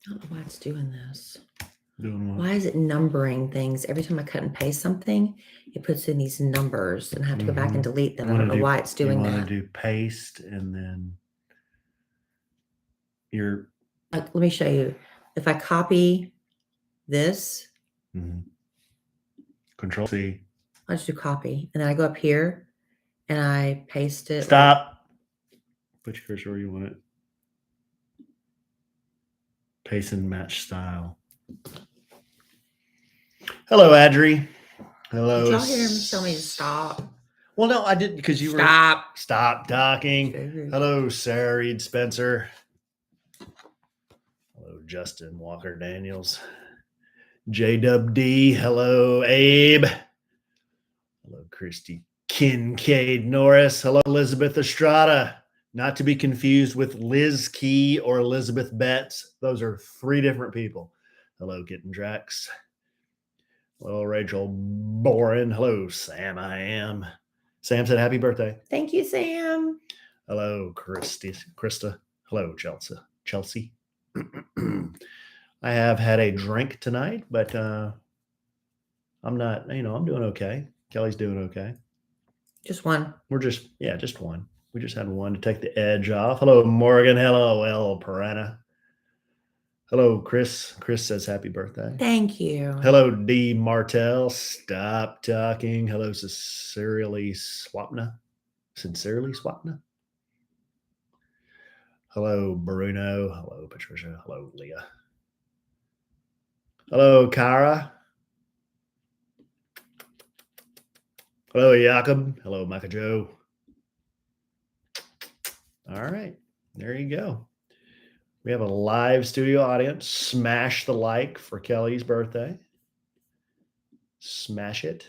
I don't know why it's doing this. Doing what? Why is it numbering things? Every time I cut and paste something, it puts in these numbers and I have to go back and delete them. I don't know why it's doing that. You want to do paste and then your... Let me show you. If I copy this, Control C. I'll just do copy. And then I go up here and I paste it. Stop. Put your cursor where you want it. Paste and match style. Hello, Adri. Hello. Did y'all hear him tell me to stop? Well, no, I didn't because you were... Stop talking. Hello, Sarah Reed Spencer. Hello, Justin Walker Daniels. JWD. Hello, Abe. Hello, Christy Kincaid Norris. Hello, Elizabeth Estrada. Not to be confused with Liz Key or Elizabeth Betts. Those are three different people. Hello, Kitten Drax. Hello, Rachel Boren. Hello, Sam I Am. Sam said happy birthday. Thank you, Sam. Hello, Krista. Hello, Chelsea. I have had a drink tonight, but I'm not, I'm doing okay. Kelly's doing okay. Just one. Just one. We just had one to take the edge off. Hello, Morgan. Hello, El Piranha. Hello, Chris. Chris says happy birthday. Thank you. Hello, D. Martell. Stop talking. Hello, Sincerely Swapna. Hello, Bruno. Hello, Patricia. Hello, Leah. Hello, Kara. Hello, Jakob. Hello, Micah Joe. All right, there you go. We have a live studio audience. Smash the like for Kelly's birthday. Smash it.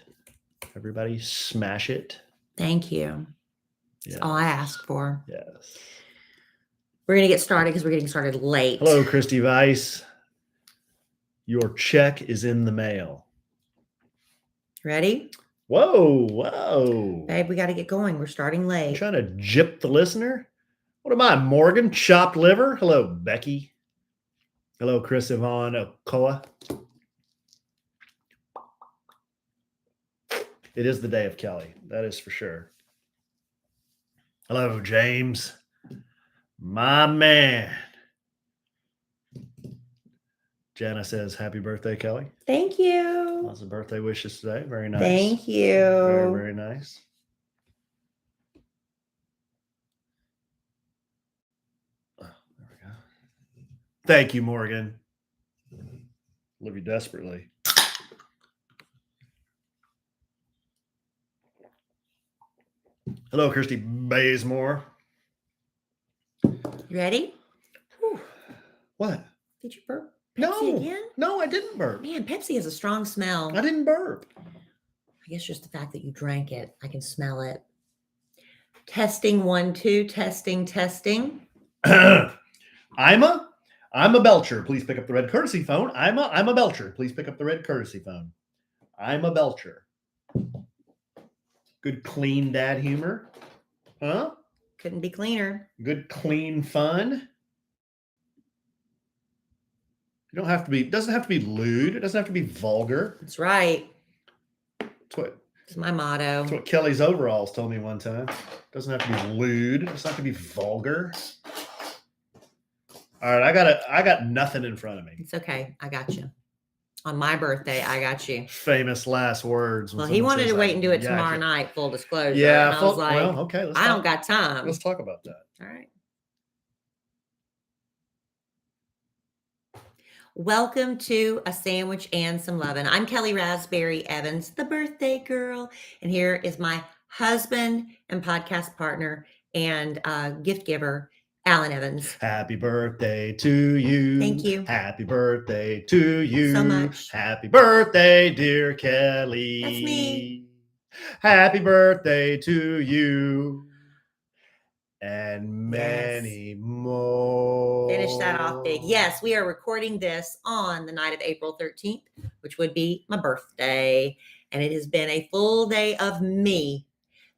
Everybody smash it. Thank you. That's all I asked for. Yes. We're going to get started because we're getting started late. Hello, Christy Weiss. Your check is in the mail. Ready? Whoa. Babe, we got to get going. We're starting late. You trying to gyp the listener? What am I, Morgan? Chopped liver? Hello, Becky. Hello, Chris Yvonne Okoa. It is the day of Kelly. That is for sure. Hello, James. My man. Jana says, happy birthday, Kelly. Thank you. Lots of birthday wishes today. Very nice. Thank you. Very, very nice. Oh, there we go. Thank you, Morgan. Love you desperately. Hello, Kirsty Bazemore. You ready? Whew. What? Did you burp? Pepsi again? No, I didn't burp. Man, Pepsi has a strong smell. I didn't burp. I guess just the fact that you drank it, I can smell it. Testing 1, 2, testing. I'm a belcher. Please pick up the red courtesy phone. I'm a belcher. Please pick up the red courtesy phone. I'm a belcher. Good clean dad humor. Huh? Couldn't be cleaner. Good clean fun. You don't have to be, it doesn't have to be lewd. It doesn't have to be vulgar. That's right. It's my motto. That's what Kelly's overalls told me one time. It doesn't have to be lewd. It doesn't have to be vulgar. All right, I got nothing in front of me. It's okay. I got you. On my birthday, I got you. Famous last words. Well, he wanted to wait and do it tomorrow night, full disclosure. Yeah. And I was like, well, okay. I don't got time. Let's talk about that. All right. Welcome to A Sandwich and Some Lovin'. I'm Kellie Rasberry Evans, the birthday girl. And here is my husband and podcast partner and gift giver, Alan Evans. Happy birthday to you. Thank you. Happy birthday to you. So much. Happy birthday, dear Kelly. That's me. Happy birthday to you. And many more. Finish that off big. Yes, we are recording this on the night of April 13th, which would be my birthday. And it has been a full day of me.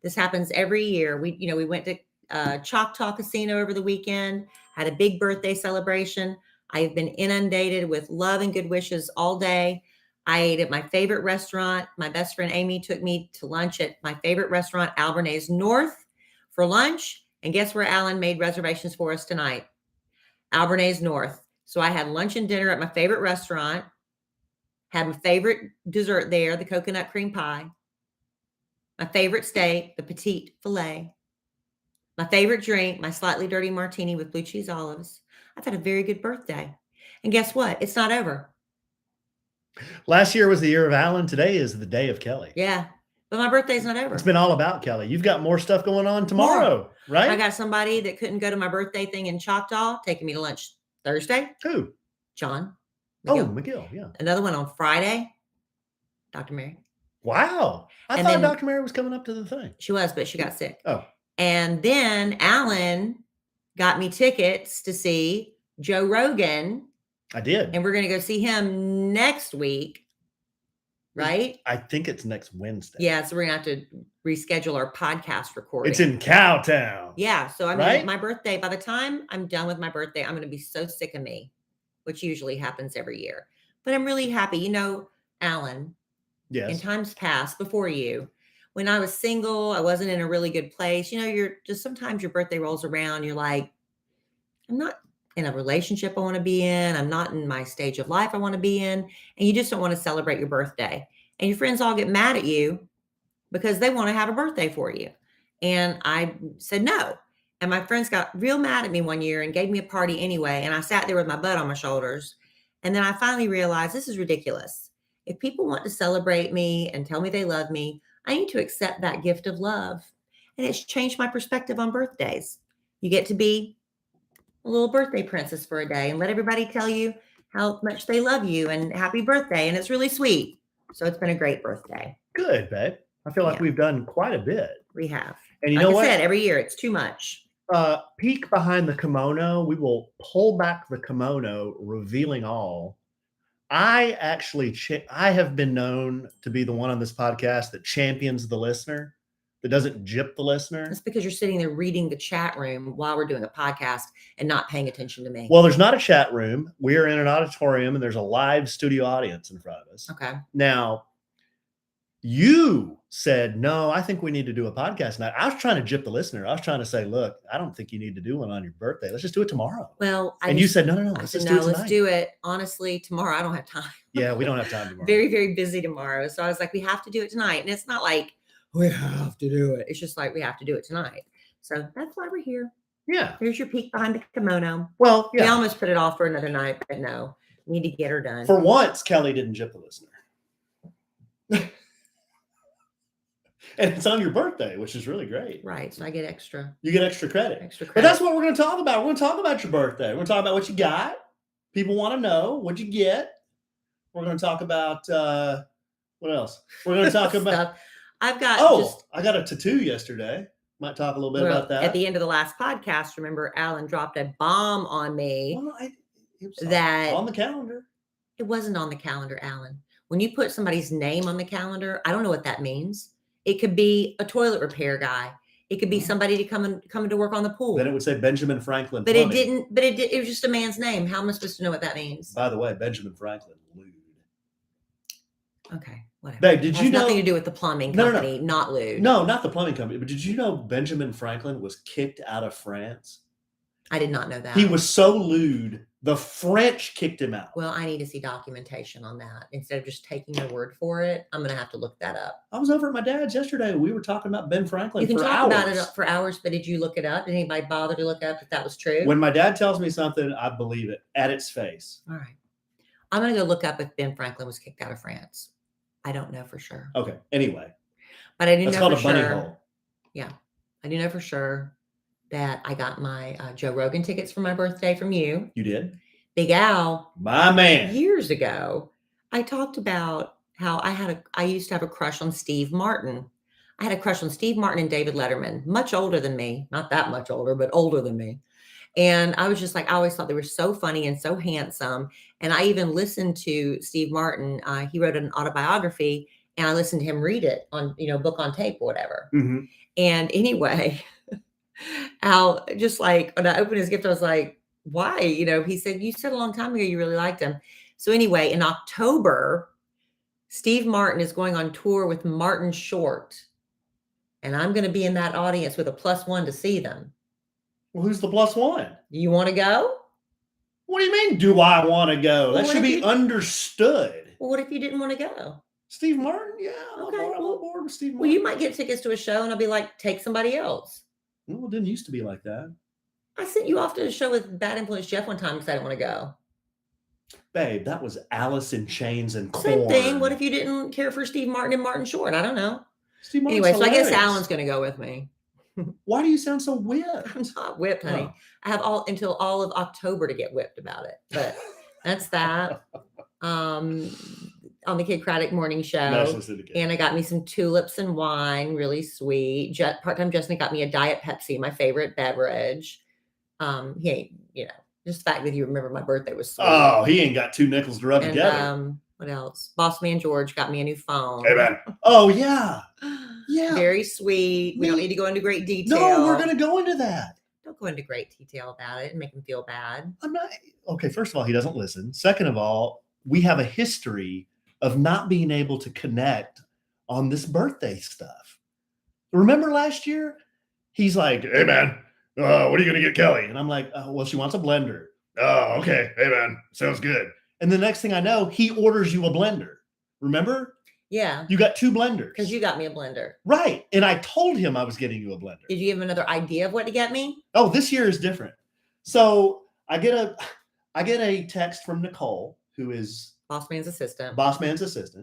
This happens every year. We went to Choctaw Casino over the weekend, had a big birthday celebration. I've been inundated with love and good wishes all day. I ate at my favorite restaurant. My best friend Amy took me to lunch at my favorite restaurant, Albernays North, for lunch. And guess where Alan made reservations for us tonight? Albernays North. So I had lunch and dinner at my favorite restaurant, had my favorite dessert there, the coconut cream pie, my favorite steak, the petite filet, my favorite drink, my slightly dirty martini with blue cheese olives. I've had a very good birthday. And guess what? It's not over. Last year was the year of Alan. Today is the day of Kellie. Yeah. But my birthday's not over. It's been all about Kellie. You've got more stuff going on tomorrow, right? I got somebody that couldn't go to my birthday thing in Choctaw taking me to lunch Thursday. Who? John. Oh, McGill, yeah. Another one on Friday. Dr. Mary. Wow. I thought Dr. Mary was coming up to the thing. She was, but she got sick. Oh. And then Alan got me tickets to see Joe Rogan. I did. And we're going to go see him next week, right? I think it's next Wednesday. Yeah, so we're going to have to reschedule our podcast recording. It's in Cowtown. Yeah, so I mean, right? My birthday, by the time I'm done with my birthday, I'm going to be so sick of me, which usually happens every year. But I'm really happy. You know, Alan, yes. In times past, before you, when I was single, I wasn't in a really good place. You know, you're just sometimes your birthday rolls around, you're like, I'm not in a relationship I want to be in. I'm not in my stage of life I want to be in. And you just don't want to celebrate your birthday. And your friends all get mad at you because they want to have a birthday for you. And I said no. And my friends got real mad at me one year and gave me a party anyway. And I sat there with my butt on my shoulders. And then I finally realized this is ridiculous. If people want to celebrate me and tell me they love me, I need to accept that gift of love. And it's changed my perspective on birthdays. You get to be a little birthday princess for a day and let everybody tell you how much they love you and happy birthday. And it's really sweet. So it's been a great birthday. Good, babe. I feel like we've done quite a bit. We have. And you know what? Like I said, every year it's too much. Peek behind the kimono. We will pull back the kimono, revealing all. I actually, I have been known to be the one on this podcast that champions the listener, that doesn't gyp the listener. That's because you're sitting there reading the chat room while we're doing a podcast and not paying attention to me. Well, there's not a chat room. We're in an auditorium and there's a live studio audience in front of us. Okay. Now, you said, no, I think we need to do a podcast tonight. I was trying to gyp the listener. I was trying to say, look, I don't think you need to do one on your birthday. Let's just do it tomorrow. Well, you said, no. Let's just do it tonight. Let's do it. Honestly, tomorrow, I don't have time. Yeah, we don't have time tomorrow. Very, very busy tomorrow. So I was like, we have to do it tonight. And it's not like we have to do it. It's just like we have to do it tonight. So that's why we're here. Yeah. Here's your peek behind the kimono. Well, yeah. We almost put it off for another night, but no, we need to get her done. For once, Kellie didn't gyp the listener. And it's on your birthday, which is really great. Right. So I get extra. You get extra credit. Extra credit. But that's what we're going to talk about. We're going to talk about your birthday. We're going to talk about what you got. People want to know what you get. We're going to talk about what else? We're going to talk about. I've got. I got a tattoo yesterday. Might talk a little bit about that. At the end of the last podcast, remember, Alan dropped a bomb on me. Well, it was that on the calendar. It wasn't on the calendar, Alan. When you put somebody's name on the calendar, I don't know what that means. It could be a toilet repair guy. It could be somebody to come to work on the pool. Then it would say Benjamin Franklin. But it didn't. But it was just a man's name. How am I supposed to know what that means? By the way, Benjamin Franklin, lewd. Okay, whatever. Babe, did you know? Nothing to do with the plumbing company, not lewd. No, not the plumbing company. But did you know Benjamin Franklin was kicked out of France? I did not know that. He was so lewd, the French kicked him out. Well, I need to see documentation on that. Instead of just taking your word for it, I'm going to have to look that up. I was over at my dad's yesterday. We were talking about Ben Franklin for hours. You can talk about it for hours, but did you look it up? Did anybody bother to look up if that was true? When my dad tells me something, I believe it at its face. All right. I'm going to go look up if Ben Franklin was kicked out of France. I don't know for sure. Okay. Anyway. But I do know for sure. That's called a bunny hole. Yeah. I do know for sure that I got my Joe Rogan tickets for my birthday from you. You did? Big Al. My man. Years ago, I talked about how I used to have a crush on Steve Martin. I had a crush on Steve Martin and David Letterman, much older than me. Not that much older, but older than me. And I was just like, I always thought they were so funny and so handsome. And I even listened to Steve Martin. He wrote an autobiography and I listened to him read it on, book on tape or whatever. Mm-hmm. And anyway, Al, just like when I opened his gift, I was like, why? He said, you said a long time ago you really liked him. So anyway, in October, Steve Martin is going on tour with Martin Short. And I'm going to be in that audience with a +1 to see them. Well, who's the +1? You want to go? What do you mean, do I want to go? Well, that should be understood. Well, what if you didn't want to go? Steve Martin? Yeah, Okay, I'm on board with Steve Martin. Well, you might get tickets to a show and I'll be like, take somebody else. Well, it didn't used to be like that. I sent you off to a show with Bad Influence Jeff one time because I didn't want to go. Babe, that was Alice in Chains and Corn. Same thing. What if you didn't care for Steve Martin and Martin Short? I don't know. Steve Martin's anyway, hilarious. So I guess Alan's going to go with me. Why do you sound so whipped? I'm not whipped, honey. Oh. I have until all of October to get whipped about it. But that's that. On the Kid Craddock morning show. Anna got me some tulips and wine, really sweet. Part-time Justin got me a Diet Pepsi, my favorite beverage. He ain't, just the fact that you remember my birthday was sweet. Oh, he ain't got 2 nickels to rub together. What else? Boss Man George got me a new phone. Hey, man. Oh, yeah. Yeah. Very sweet. We don't need to go into great detail. No, we're going to go into that. Don't go into great detail about it and make him feel bad. I'm not. Okay, first of all, he doesn't listen. Second of all, we have a history of not being able to connect on this birthday stuff. Remember last year? He's like, hey, man, what are you going to get Kelly? And I'm like, well, she wants a blender. Oh, okay. Hey, man, sounds good. And the next thing I know, he orders you a blender. Remember? Yeah. You got 2 blenders. Because you got me a blender. Right. And I told him I was getting you a blender. Did you give him another idea of what to get me? Oh, this year is different. So I get a text from Nicole, who is Boss Man's assistant.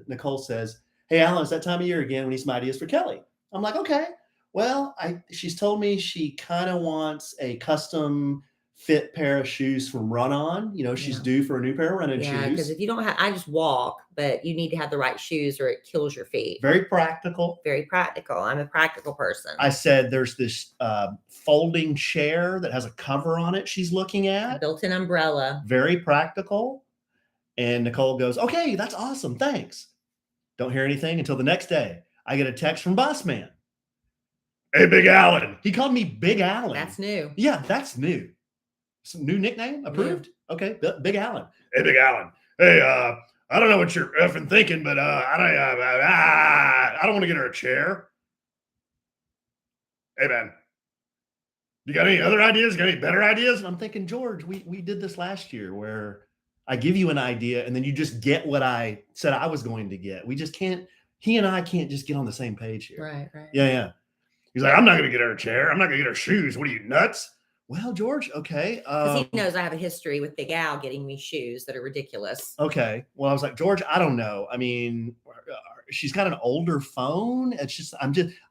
Nicole says, hey, Alan, it's that time of year again. We need some ideas for Kelly. I'm like, okay. Well, she's told me she kind of wants a custom fit pair of shoes from Run On. She's due for a new pair of running shoes. Yeah, because if you don't have, I just walk, but you need to have the right shoes or it kills your feet. Very practical. Very practical. I'm a practical person. I said there's this folding chair that has a cover on it she's looking at. Built-in umbrella. Very practical. And Nicole goes, okay, that's awesome. Thanks. Don't hear anything until the next day. I get a text from Boss Man. Hey, Big Alan. He called me Big Alan. That's new. Yeah, that's new. Some new nickname approved? Yeah. Okay, Big Alan. Hey, Big Alan. Hey, I don't know what you're effing thinking, but I don't want to get her a chair. Hey, man. You got any other ideas? Got any better ideas? And I'm thinking, George, we did this last year where I give you an idea and then you just get what I said I was going to get. We just can't, he and I can't just get on the same page here. Right. Yeah. He's like, I'm not going to get her a chair. I'm not going to get her shoes. What are you, nuts? Well, George, okay. Because he knows I have a history with Big Al getting me shoes that are ridiculous. Okay. Well, I was like, George, I don't know. I mean, she's got an older phone.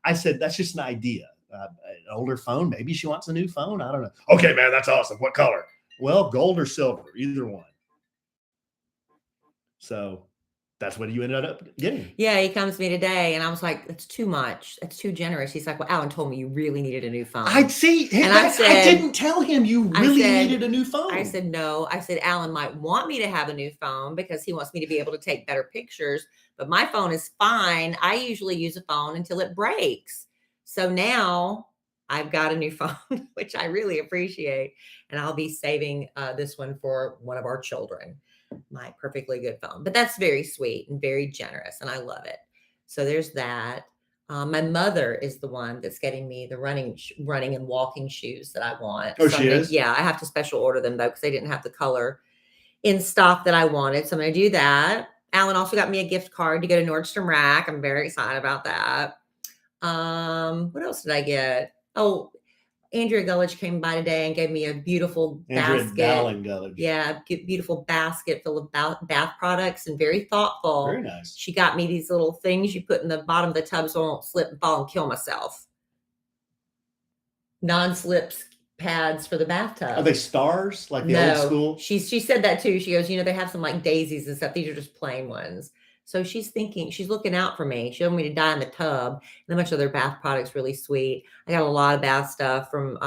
I said, that's just an idea. An older phone. Maybe she wants a new phone. I don't know. Okay, man, that's awesome. What color? Well, gold or silver, either one. So that's what you ended up getting. Yeah, he comes to me today and I was like, that's too much. That's too generous. He's like, well, Alan told me you really needed a new phone. I see. And I didn't tell him you really needed a new phone. I said, no. I said, Alan might want me to have a new phone because he wants me to be able to take better pictures, but my phone is fine. I usually use a phone until it breaks. So now I've got a new phone, which I really appreciate. And I'll be saving this one for one of our children. My perfectly good phone, but that's very sweet and very generous and I love it. So there's that. My mother is the one that's getting me the running and walking shoes that I want. Oh, she is? Yeah, I have to special order them though because they didn't have the color in stock that I wanted. So I'm going to do that. Alan also got me a gift card to go to Nordstrom Rack. I'm very excited about that. What else did I get? Oh, Andrea Gullidge came by today and gave me a beautiful basket. Yeah, beautiful basket full of bath products and very thoughtful. Very nice. She got me these little things you put in the bottom of the tub so I won't slip and fall and kill myself. Non-slips pads for the bathtub. Are they stars like the old school? She said that too. She goes, they have some like daisies and stuff. These are just plain ones. So she's looking out for me. She don't want me to die in the tub. And a bunch of their bath products, really sweet. I got a lot of bath stuff from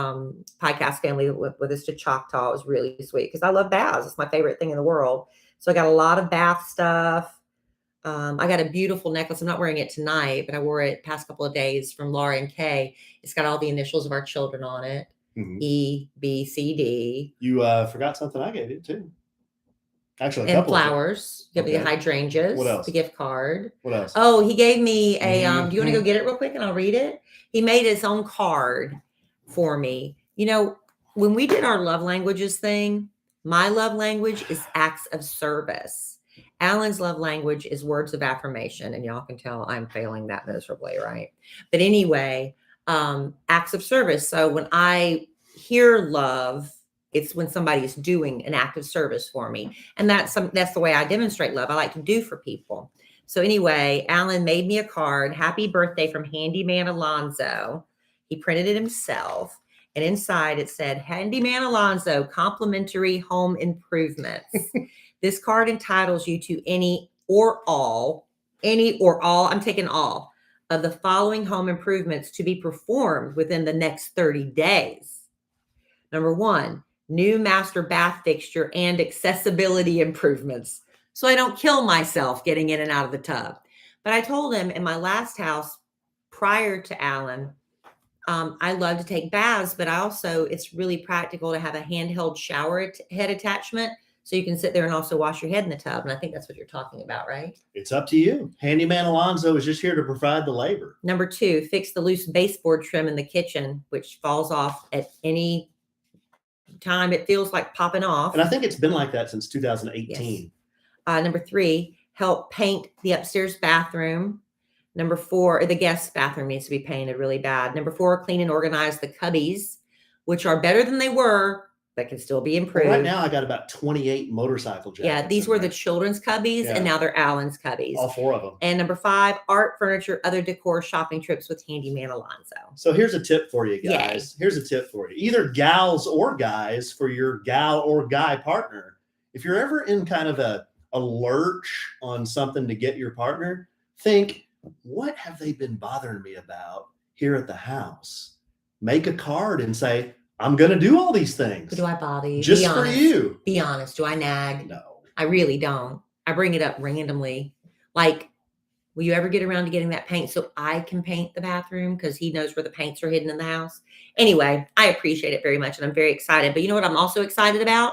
Podcast Family with us to Choctaw. It was really sweet because I love baths. It's my favorite thing in the world. So I got a lot of bath stuff. I got a beautiful necklace. I'm not wearing it tonight, but I wore it past couple of days from Laura and Kay. It's got all the initials of our children on it. E, B, C, D. You forgot something I gave you too. Actually, a And couple of flowers. Give me the Okay. hydrangeas. What else? The gift card. What else? Oh, he gave me a. Do you want to go Mhm. get it real quick and I'll read it? He made his own card for me. You know, when we did our love languages thing, my love language is acts of service. Alan's love language is words of affirmation, and y'all can tell I'm failing that miserably, right? But anyway, acts of service. So when I hear love, it's when somebody is doing an act of service for me. And that's the way I demonstrate love. I like to do for people. So anyway, Alan made me a card. Happy birthday from Handyman Alonzo. He printed it himself. And inside it said, Handyman Alonzo, complimentary home improvements. This card entitles you to any or all, I'm taking all of the following home improvements to be performed within the next 30 days. Number 1, new master bath fixture and accessibility improvements, so I don't kill myself getting in and out of the tub. But I told him in my last house prior to Alan, I love to take baths, but it's really practical to have a handheld shower head attachment so you can sit there and also wash your head in the tub. And I think that's what you're talking about, right? It's up to you. Handyman Alonzo is just here to provide the labor. Number 2, fix the loose baseboard trim in the kitchen, which falls off at any time it feels like popping off. And I think it's been like that since 2018. Yes. Number 3, help paint the upstairs bathroom. Number 4, the guest bathroom needs to be painted really bad. Number 4, clean and organize the cubbies, which are better than they were, but can still be improved. Well, right now, I got about 28 motorcycle jackets. Yeah, these were the children's cubbies, and now they're Alan's cubbies. All 4 of them. And number 5, art, furniture, other decor, shopping trips with Handyman Alonzo. So here's a tip for you guys. Here's a tip for you. Either gals or guys for your gal or guy partner. If you're ever in kind of a lurch on something to get your partner, think, what have they been bothering me about here at the house? Make a card and say, I'm going to do all these things. Do I bother you? Just for you. Be honest. Do I nag? No. I really don't. I bring it up randomly. Like, will you ever get around to getting that paint so I can paint the bathroom? Because he knows where the paints are hidden in the house. Anyway, I appreciate it very much, and I'm very excited. But you know what I'm also excited about?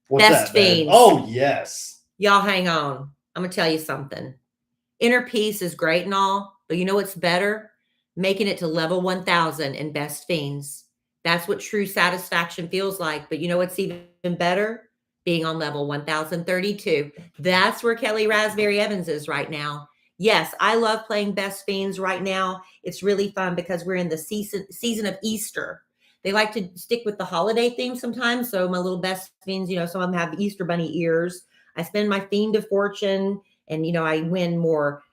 What's Best that, Fiends. Oh, yes. Y'all hang on. I'm going to tell you something. Inner peace is great and all, but you know what's better? Making it to level 1000 in Best Fiends. That's what true satisfaction feels like. But you know what's even better? Being on level 1032. That's where Kellie Rasberry Evans is right now. Yes, I love playing Best Fiends right now. It's really fun because we're in the season of Easter. They like to stick with the holiday theme sometimes. So my little Best Fiends, some of them have Easter bunny ears. I spend my Fiend of Fortune, and I win more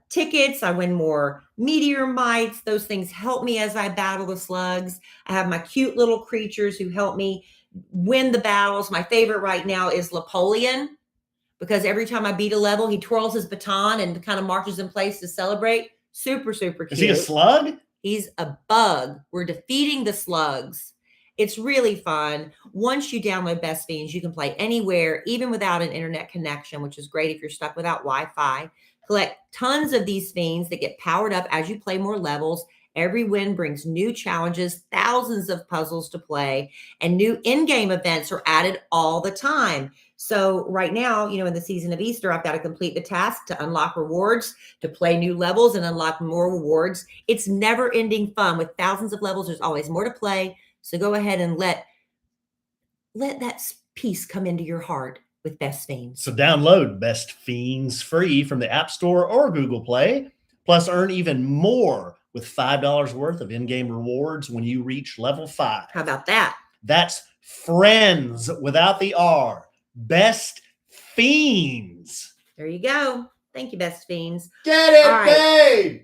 tickets. I win more meteor mites. Those things help me as I battle the slugs. I have my cute little creatures who help me win the battles. My favorite right now is Napoleon, because every time I beat a level, he twirls his baton and kind of marches in place to celebrate. Super, super cute. Is he a slug? He's a bug. We're defeating the slugs. It's really fun. Once you download Best Fiends, you can play anywhere, even without an internet connection, which is great if you're stuck without Wi-Fi. Collect tons of these fiends that get powered up as you play more levels. Every win brings new challenges, thousands of puzzles to play, and new in-game events are added all the time. So right now, in the season of Easter, I've got to complete the task to unlock rewards, to play new levels and unlock more rewards. It's never-ending fun. With thousands of levels, there's always more to play. So go ahead and let that peace come into your heart with Best Fiends. So download Best Fiends free from the App Store or Google Play. Plus, earn even more with $5 worth of in-game rewards when you reach level 5. How about that? That's friends without the R. Best Fiends. There you go. Thank you, Best Fiends. Get it, babe!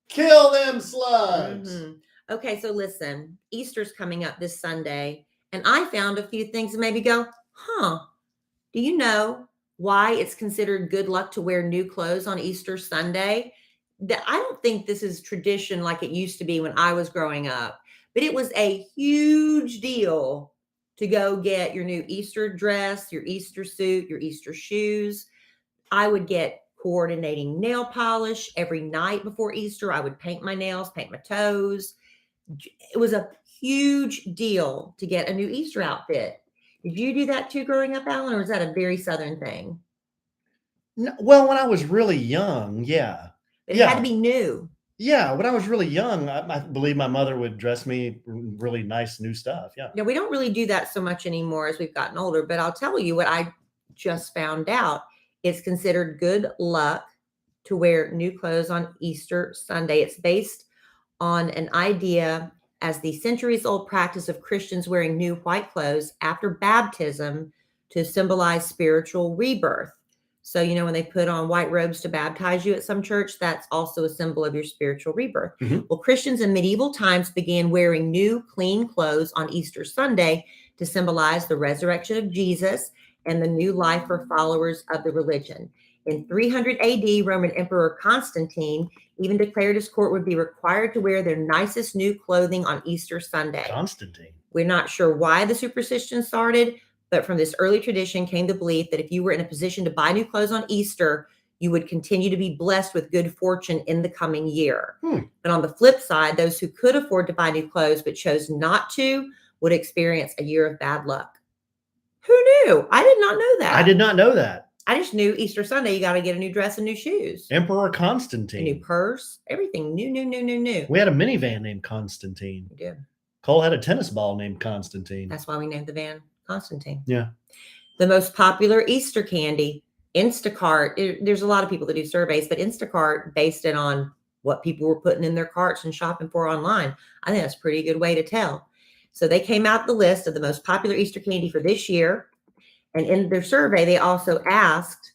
Kill them slugs. Mm-hmm. Okay, so listen, Easter's coming up this Sunday, and I found a few things that made me go, do you know why it's considered good luck to wear new clothes on Easter Sunday? I don't think this is tradition like it used to be when I was growing up, but it was a huge deal to go get your new Easter dress, your Easter suit, your Easter shoes. I would get coordinating nail polish every night before Easter. I would paint my nails, paint my toes. it was a huge deal to get a new Easter outfit. Did you do that too growing up, Alan, or is that a very Southern thing? No, well, when I was really young, yeah. But it had to be new. Yeah, when I was really young, I believe my mother would dress me really nice new stuff. Yeah. We don't really do that so much anymore as we've gotten older, but I'll tell you what I just found out. It's considered good luck to wear new clothes on Easter Sunday. It's based on an idea as the centuries-old practice of Christians wearing new white clothes after baptism to symbolize spiritual rebirth. So, when they put on white robes to baptize you at some church, that's also a symbol of your spiritual rebirth. Mhm. Well, Christians in medieval times began wearing new, clean clothes on Easter Sunday to symbolize the resurrection of Jesus and the new life for followers of the religion. In 300 AD, Roman Emperor Constantine even declared his court would be required to wear their nicest new clothing on Easter Sunday. Constantine. We're not sure why the superstition started, but from this early tradition came the belief that if you were in a position to buy new clothes on Easter, you would continue to be blessed with good fortune in the coming year. But on the flip side, those who could afford to buy new clothes but chose not to would experience a year of bad luck. Who knew? I did not know that. I did not know that. I just knew Easter Sunday, you got to get a new dress and new shoes. Emperor A Constantine. new purse, everything new. We had a minivan named Constantine. We did. Cole had a tennis ball named Constantine. That's why we named the van Constantine. Yeah. The most popular Easter candy, Instacart. There's a lot of people that do surveys, but Instacart based it on what people were putting in their carts and shopping for online. I think that's a pretty good way to tell. So they came out the list of the most popular Easter candy for this year. And in their survey, they also asked,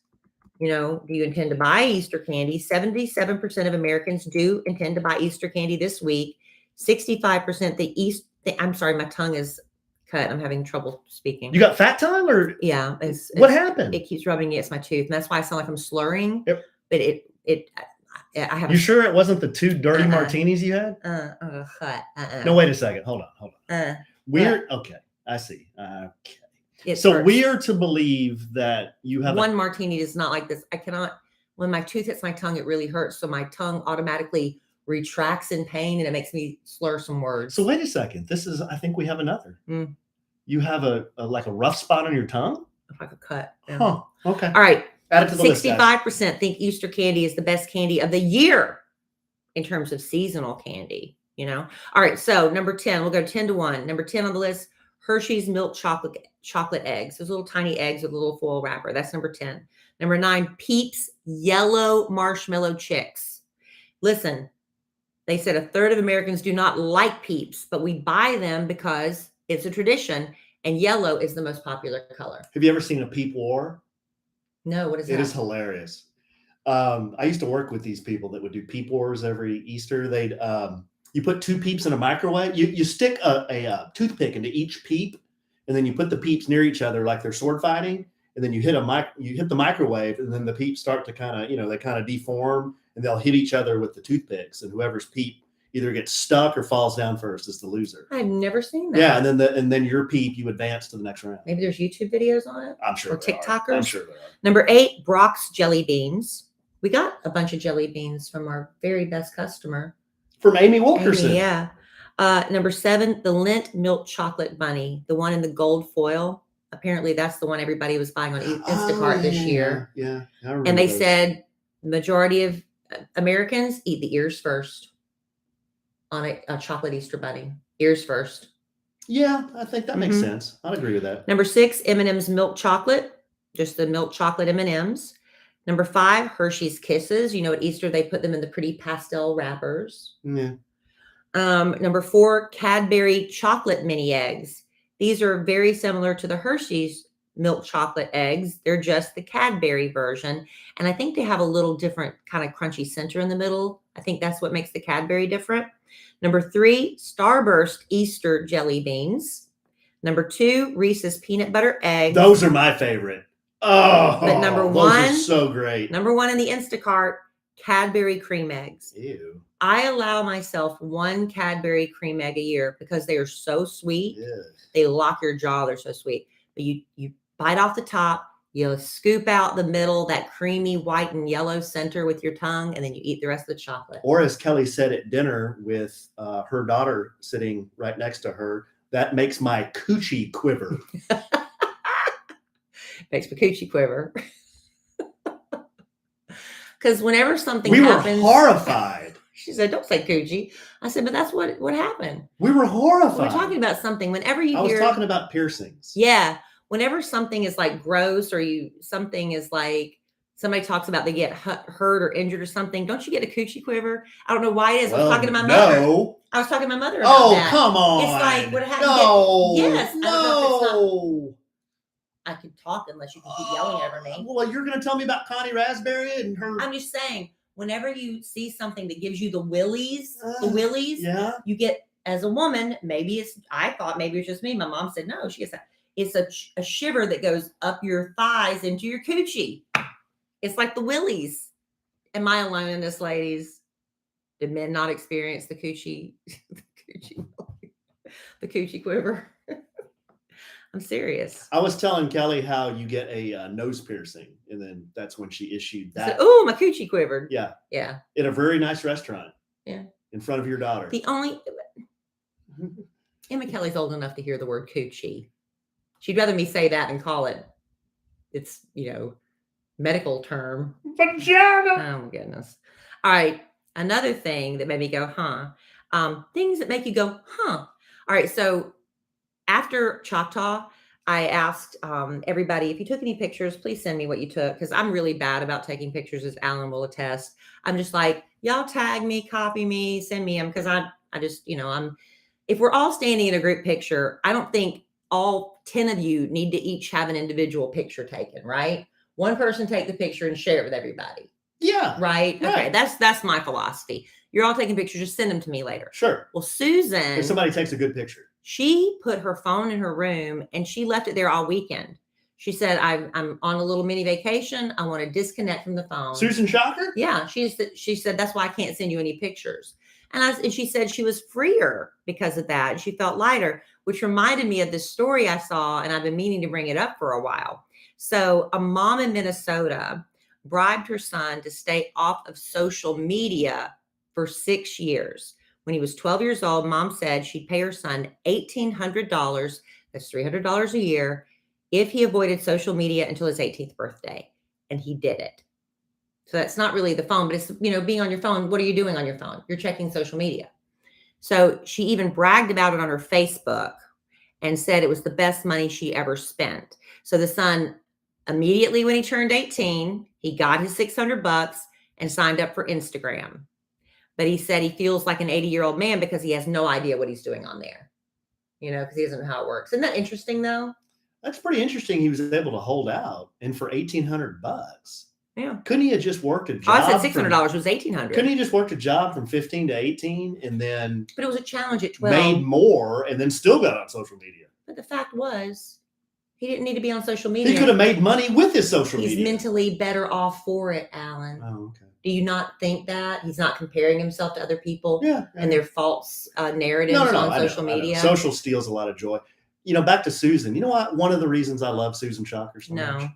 do you intend to buy Easter candy? 77% of Americans do intend to buy Easter candy this week. 65% I'm sorry, my tongue is cut. I'm having trouble speaking. You got fat tongue or? Yeah. What happened? It keeps rubbing against my tooth. And that's why I sound like I'm slurring. Yep. But I have. You sure it wasn't the two dirty martinis you had? No, wait a second. Hold on. Weird. Okay. I see. Okay. So we are to believe that you have one martini is not like this. I cannot, when my tooth hits my tongue, it really hurts. So my tongue automatically retracts in pain and it makes me slur some words. So wait a second. I think we have another. You have a like a rough spot on your tongue? Like a cut. Yeah. Huh. Okay. All right. Add it to the 65% think Easter candy is the best candy of the year in terms of seasonal candy, All right. So number 10, we'll go 10 to 1. Number 10 on the list, Hershey's milk chocolate eggs. Those little tiny eggs with a little foil wrapper. That's number 10. Number 9, Peeps yellow marshmallow chicks. Listen, they said a third of Americans do not like Peeps, but we buy them because it's a tradition and yellow is the most popular color. Have you ever seen a Peep War? No, what is that? It is hilarious. I used to work with these people that would do Peep Wars every Easter. They'd you put 2 peeps in a microwave. You stick a toothpick into each peep, and then you put the peeps near each other like they're sword fighting, and then you hit the microwave, and then the peeps start to kind of they kind of deform, and they'll hit each other with the toothpicks, and whoever's peep either gets stuck or falls down first is the loser. I've never seen that. Yeah, and then your peep, you advance to the next round. Maybe there's YouTube videos on it. I'm sure. Or TikTokers. I'm sure there are. Number 8, Brock's jelly beans. We got a bunch of jelly beans from our very best customer. From Amy Wilkerson. Amy, yeah. Number 7, the Lindt milk chocolate bunny, the one in the gold foil. Apparently, that's the one everybody was buying on Instacart this year. Yeah. And they said the majority of Americans eat the ears first on a chocolate Easter bunny. Ears first. Yeah, I think that makes sense. I'd agree with that. Number 6, M&M's milk chocolate, just the milk chocolate M&M's. Number 5, Hershey's Kisses. At Easter, they put them in the pretty pastel wrappers. Yeah. Number 4, Cadbury chocolate mini eggs. These are very similar to the Hershey's milk chocolate eggs. They're just the Cadbury version. And I think they have a little different kind of crunchy center in the middle. I think that's what makes the Cadbury different. Number 3, Starburst Easter jelly beans. Number 2, Reese's peanut butter eggs. Those are my favorite. Oh, but number those 1, are so great. Number 1 in the Instacart, Cadbury cream eggs. Ew. I allow myself 1 Cadbury cream egg a year because they are so sweet. Yes. They lock your jaw. They're so sweet. But you bite off the top, You scoop out the middle, that creamy white and yellow center with your tongue, and then you eat the rest of the chocolate. Or as Kelly said at dinner with her daughter sitting right next to her, that makes my coochie quiver. Makes my coochie quiver. Because whenever something We happens, were horrified. She said, "Don't say coochie." I said, "But that's what happened." We were horrified. We're talking about something. Whenever you I was hear, talking about piercings. yeah, whenever something is like gross or something is like somebody talks about they get hurt or injured or something, don't you get a coochie quiver? I don't know why it is. I was talking to my mother. I was talking to my mother about that. Come on. It's like what happened. No. Yes. No. I don't know if it's not, I could talk unless you can keep yelling over me. Well, you're going to tell me about Connie Rasberry and her. I'm just saying, whenever you see something that gives you the willies, yeah, you get, as a woman, I thought maybe it's just me. My mom said, no, she gets that. It's a shiver that goes up your thighs into your coochie. It's like the willies. Am I alone in this, ladies? Did men not experience the coochie, the coochie quiver? I'm serious. I was telling Kelly how you get a nose piercing, and then that's when she issued that. Oh, my coochie quivered. Yeah. Yeah. In a very nice restaurant. Yeah. In front of your daughter. Emma Kelly's old enough to hear the word coochie. She'd rather me say that and call it, it's, medical term. Vagina. Oh my goodness. All right. Another thing that made me go, huh? Things that make you go, huh? All right. So after Choctaw, I asked everybody, if you took any pictures, please send me what you took. Because I'm really bad about taking pictures, as Alan will attest. I'm just like, y'all tag me, copy me, send me them. Because I just, if we're all standing in a group picture, I don't think all 10 of you need to each have an individual picture taken, right? One person take the picture and share it with everybody. Yeah. Right? Okay. That's my philosophy. You're all taking pictures, just send them to me later. Sure. Well, Susan. If somebody takes a good picture. She put her phone in her room and she left it there all weekend. She said, I'm on a little mini vacation. I want to disconnect from the phone. Susan Shocker? Yeah. She said, that's why I can't send you any pictures. And she said she was freer because of that. And she felt lighter, which reminded me of this story I saw. And I've been meaning to bring it up for a while. So a mom in Minnesota bribed her son to stay off of social media for 6 years. When he was 12 years old, mom said she'd pay her son $1,800, that's $300 a year, if he avoided social media until his 18th birthday. And he did it. So that's not really the phone, but it's, being on your phone. What are you doing on your phone? You're checking social media. So she even bragged about it on her Facebook and said it was the best money she ever spent. So the son, immediately when he turned 18, he got his $600 and signed up for Instagram. But he said he feels like an 80-year-old man because he has no idea what he's doing on there, because he doesn't know how it works. Isn't that interesting, though? That's pretty interesting. He was able to hold out, and for $1,800. Yeah. Couldn't he have just worked a job? I said $600 was $1,800. Couldn't he just worked a job from 15 to 18 and then? But it was a challenge at 12. Made more and then still got on social media. But the fact was, he didn't need to be on social media. He could have made money with his social media. He's mentally better off for it, Alan. Oh, okay. Do you not think that? He's not comparing himself to other people and their false narratives on social media? Social steals a lot of joy. Back to Susan. You know what? One of the reasons I love Susan Shocker so much?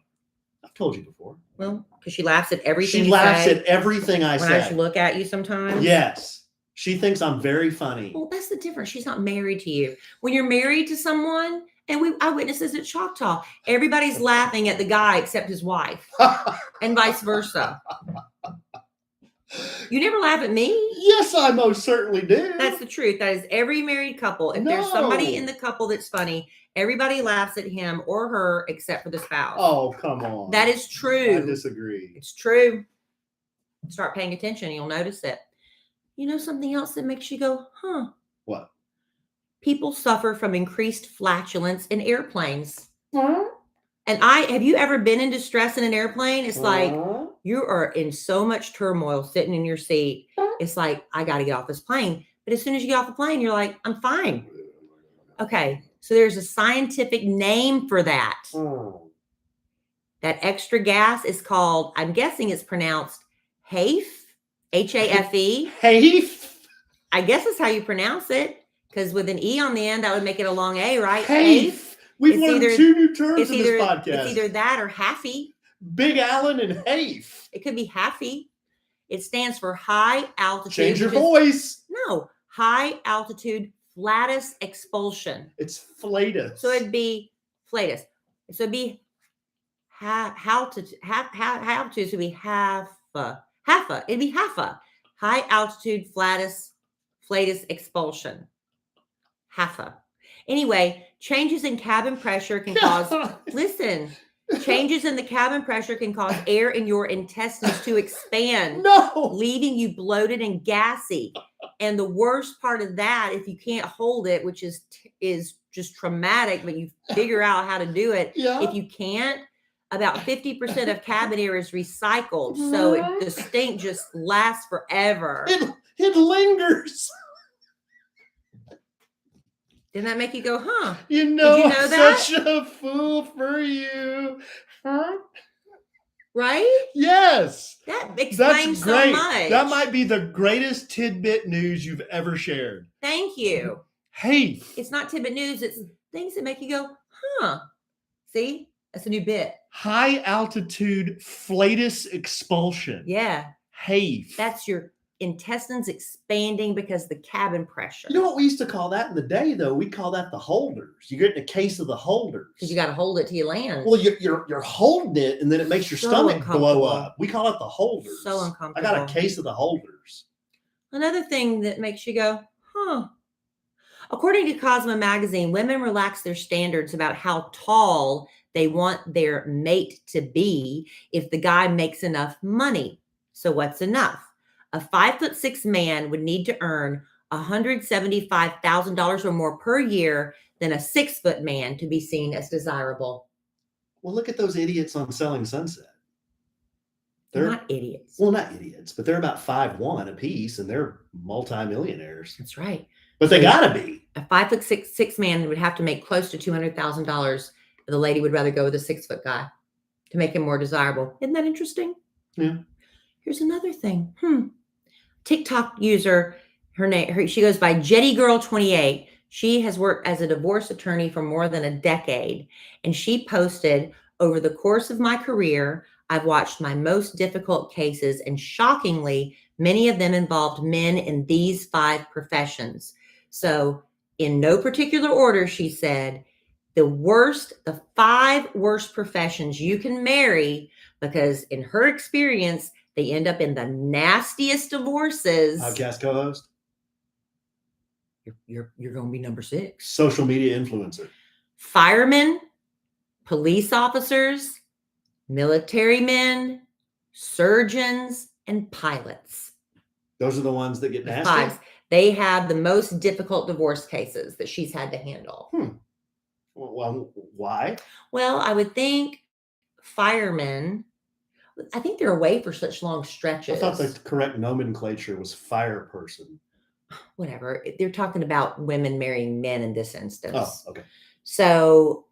I've told you before. Well, because she laughs at everything She laughs at everything I say. When I just look at you sometimes? Yes. She thinks I'm very funny. Well, that's the difference. She's not married to you. When you're married to someone, and I witnessed this at Choctaw, everybody's laughing at the guy except his wife, and vice versa. You never laugh at me? Yes, I most certainly do. That's the truth. That is every married couple. If there's somebody in the couple that's funny, everybody laughs at him or her except for the spouse. Oh, come on. That is true. I disagree. It's true. Start paying attention. You'll notice it. Something else that makes you go, huh? What? People suffer from increased flatulence in airplanes. And have you ever been in distress in an airplane? It's like you are in so much turmoil sitting in your seat. It's like, I got to get off this plane. But as soon as you get off the plane, you're like, I'm fine. Okay. So there's a scientific name for that. That extra gas is called, I'm guessing it's pronounced HAFE, H-A-F-E. HAFE? I guess that's how you pronounce it. Because with an E on the end, that would make it a long A, right? HAFE. We've It's learned either- 2 new terms It's in this either podcast. it's either that or halfy. Big Allen and Hafe. It could be halfy. It stands for high altitude. Change your which is- voice. No, high altitude flatus expulsion. It's flatus. So it'd be flatus. So it'd be altitude. Altitude would be halfa. It'd be halfa. High altitude flatus expulsion. Halfa. Anyway, changes in cabin pressure can cause. Listen. Changes in the cabin pressure can cause air in your intestines to expand, No. leaving you bloated and gassy. And the worst part of that, if you can't hold it, which is just traumatic, but you figure out how to do it. Yeah. If you can't, about 50% of cabin air is recycled. So the stink just lasts forever. It lingers. Didn't that make you go, huh? You know, know I'm that? such a fool for you. Huh? Right? Yes. That That's explains so great. much. That might be the greatest tidbit news you've ever shared. Thank you. Hey. It's not tidbit news. It's things that make you go, huh? See? That's a new bit. High altitude flatus expulsion. Yeah. Hey. That's your intestines expanding because the cabin pressure. You know what we used to call that in the day, though? We call that the holders. You get in a case of the holders. Because you got to hold it till you land. Well, you're holding it, and then it makes your So stomach uncomfortable. blow up. We call it the holders. So I uncomfortable. got a case of the holders. Another thing that makes you go, huh? According to Cosmo magazine, women relax their standards about how tall they want their mate to be if the guy makes enough money. So what's enough? A 5'6" man would need to earn $175,000 or more per year than a 6-foot man to be seen as desirable. Well, look at those idiots on Selling Sunset. They're not idiots. Well, not idiots, but they're about 5'1" apiece, and they're multimillionaires. That's right. But they gotta be. A 5'6" man would have to make close to $200,000. The lady would rather go with a 6-foot guy to make him more desirable. Isn't that interesting? Yeah. Here's another thing. TikTok user, she goes by JettyGirl28. She has worked as a divorce attorney for more than a decade. And she posted, over the course of my career, I've watched my most difficult cases, and shockingly, many of them involved men in these 5 professions. So in no particular order, she said, the 5 worst professions you can marry, because in her experience, they end up in the nastiest divorces. Podcast co-host. You're going to be number 6. Social media influencer. Firemen, police officers, military men, surgeons, and pilots. Those are the ones that get The nasty. 5s. They have the most difficult divorce cases that she's had to handle. Well, why? Well, I would think firemen, I think they're away for such long I stretches. thought the correct nomenclature was fire person. Whatever. They're talking about women marrying men in this instance. Oh, okay. So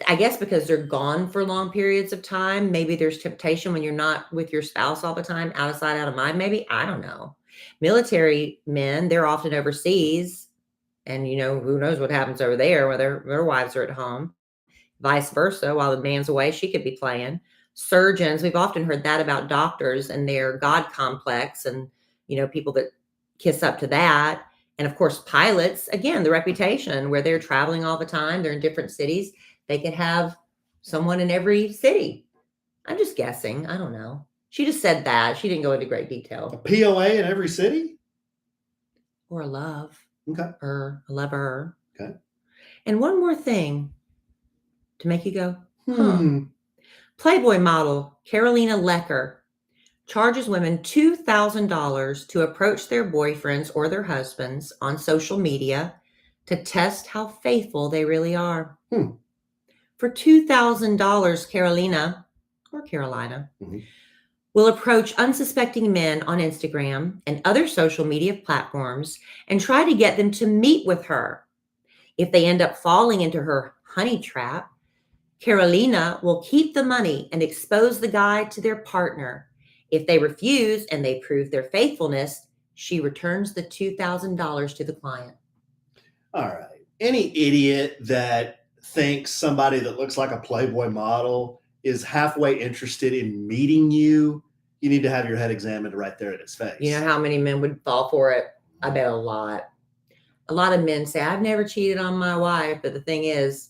I guess because they're gone for long periods of time, maybe there's temptation when you're not with your spouse all the time, out of sight, out of mind, maybe. I don't know. Military men, they're often overseas, and who knows what happens over there, whether their wives are at home. Vice versa, while the man's away, she could be playing. Surgeons, we've often heard that about doctors and their God complex, and people that kiss up to that. And of course, pilots, again, the reputation where they're traveling all the time, they're in different cities. They could have someone in every city. I'm just guessing. I don't know. She just said that. She didn't go into great A detail. POA in every city? Or a love. Okay. Her, a lover. Okay. And one more thing to make you go, Hmm. Playboy model Carolina Lecker charges women $2,000 to approach their boyfriends or their husbands on social media to test how faithful they really are. For $2,000, Carolina Mhm. will approach unsuspecting men on Instagram and other social media platforms and try to get them to meet with her. If they end up falling into her honey trap, Carolina will keep the money and expose the guy to their partner. If they refuse and they prove their faithfulness, she returns the $2,000 to the client. All right. Any idiot that think somebody that looks like a Playboy model is halfway interested in meeting you, you need to have your head examined right there at his face. You know how many men would fall for it? I bet a lot. A lot of men say, I've never cheated on my wife. But the thing is,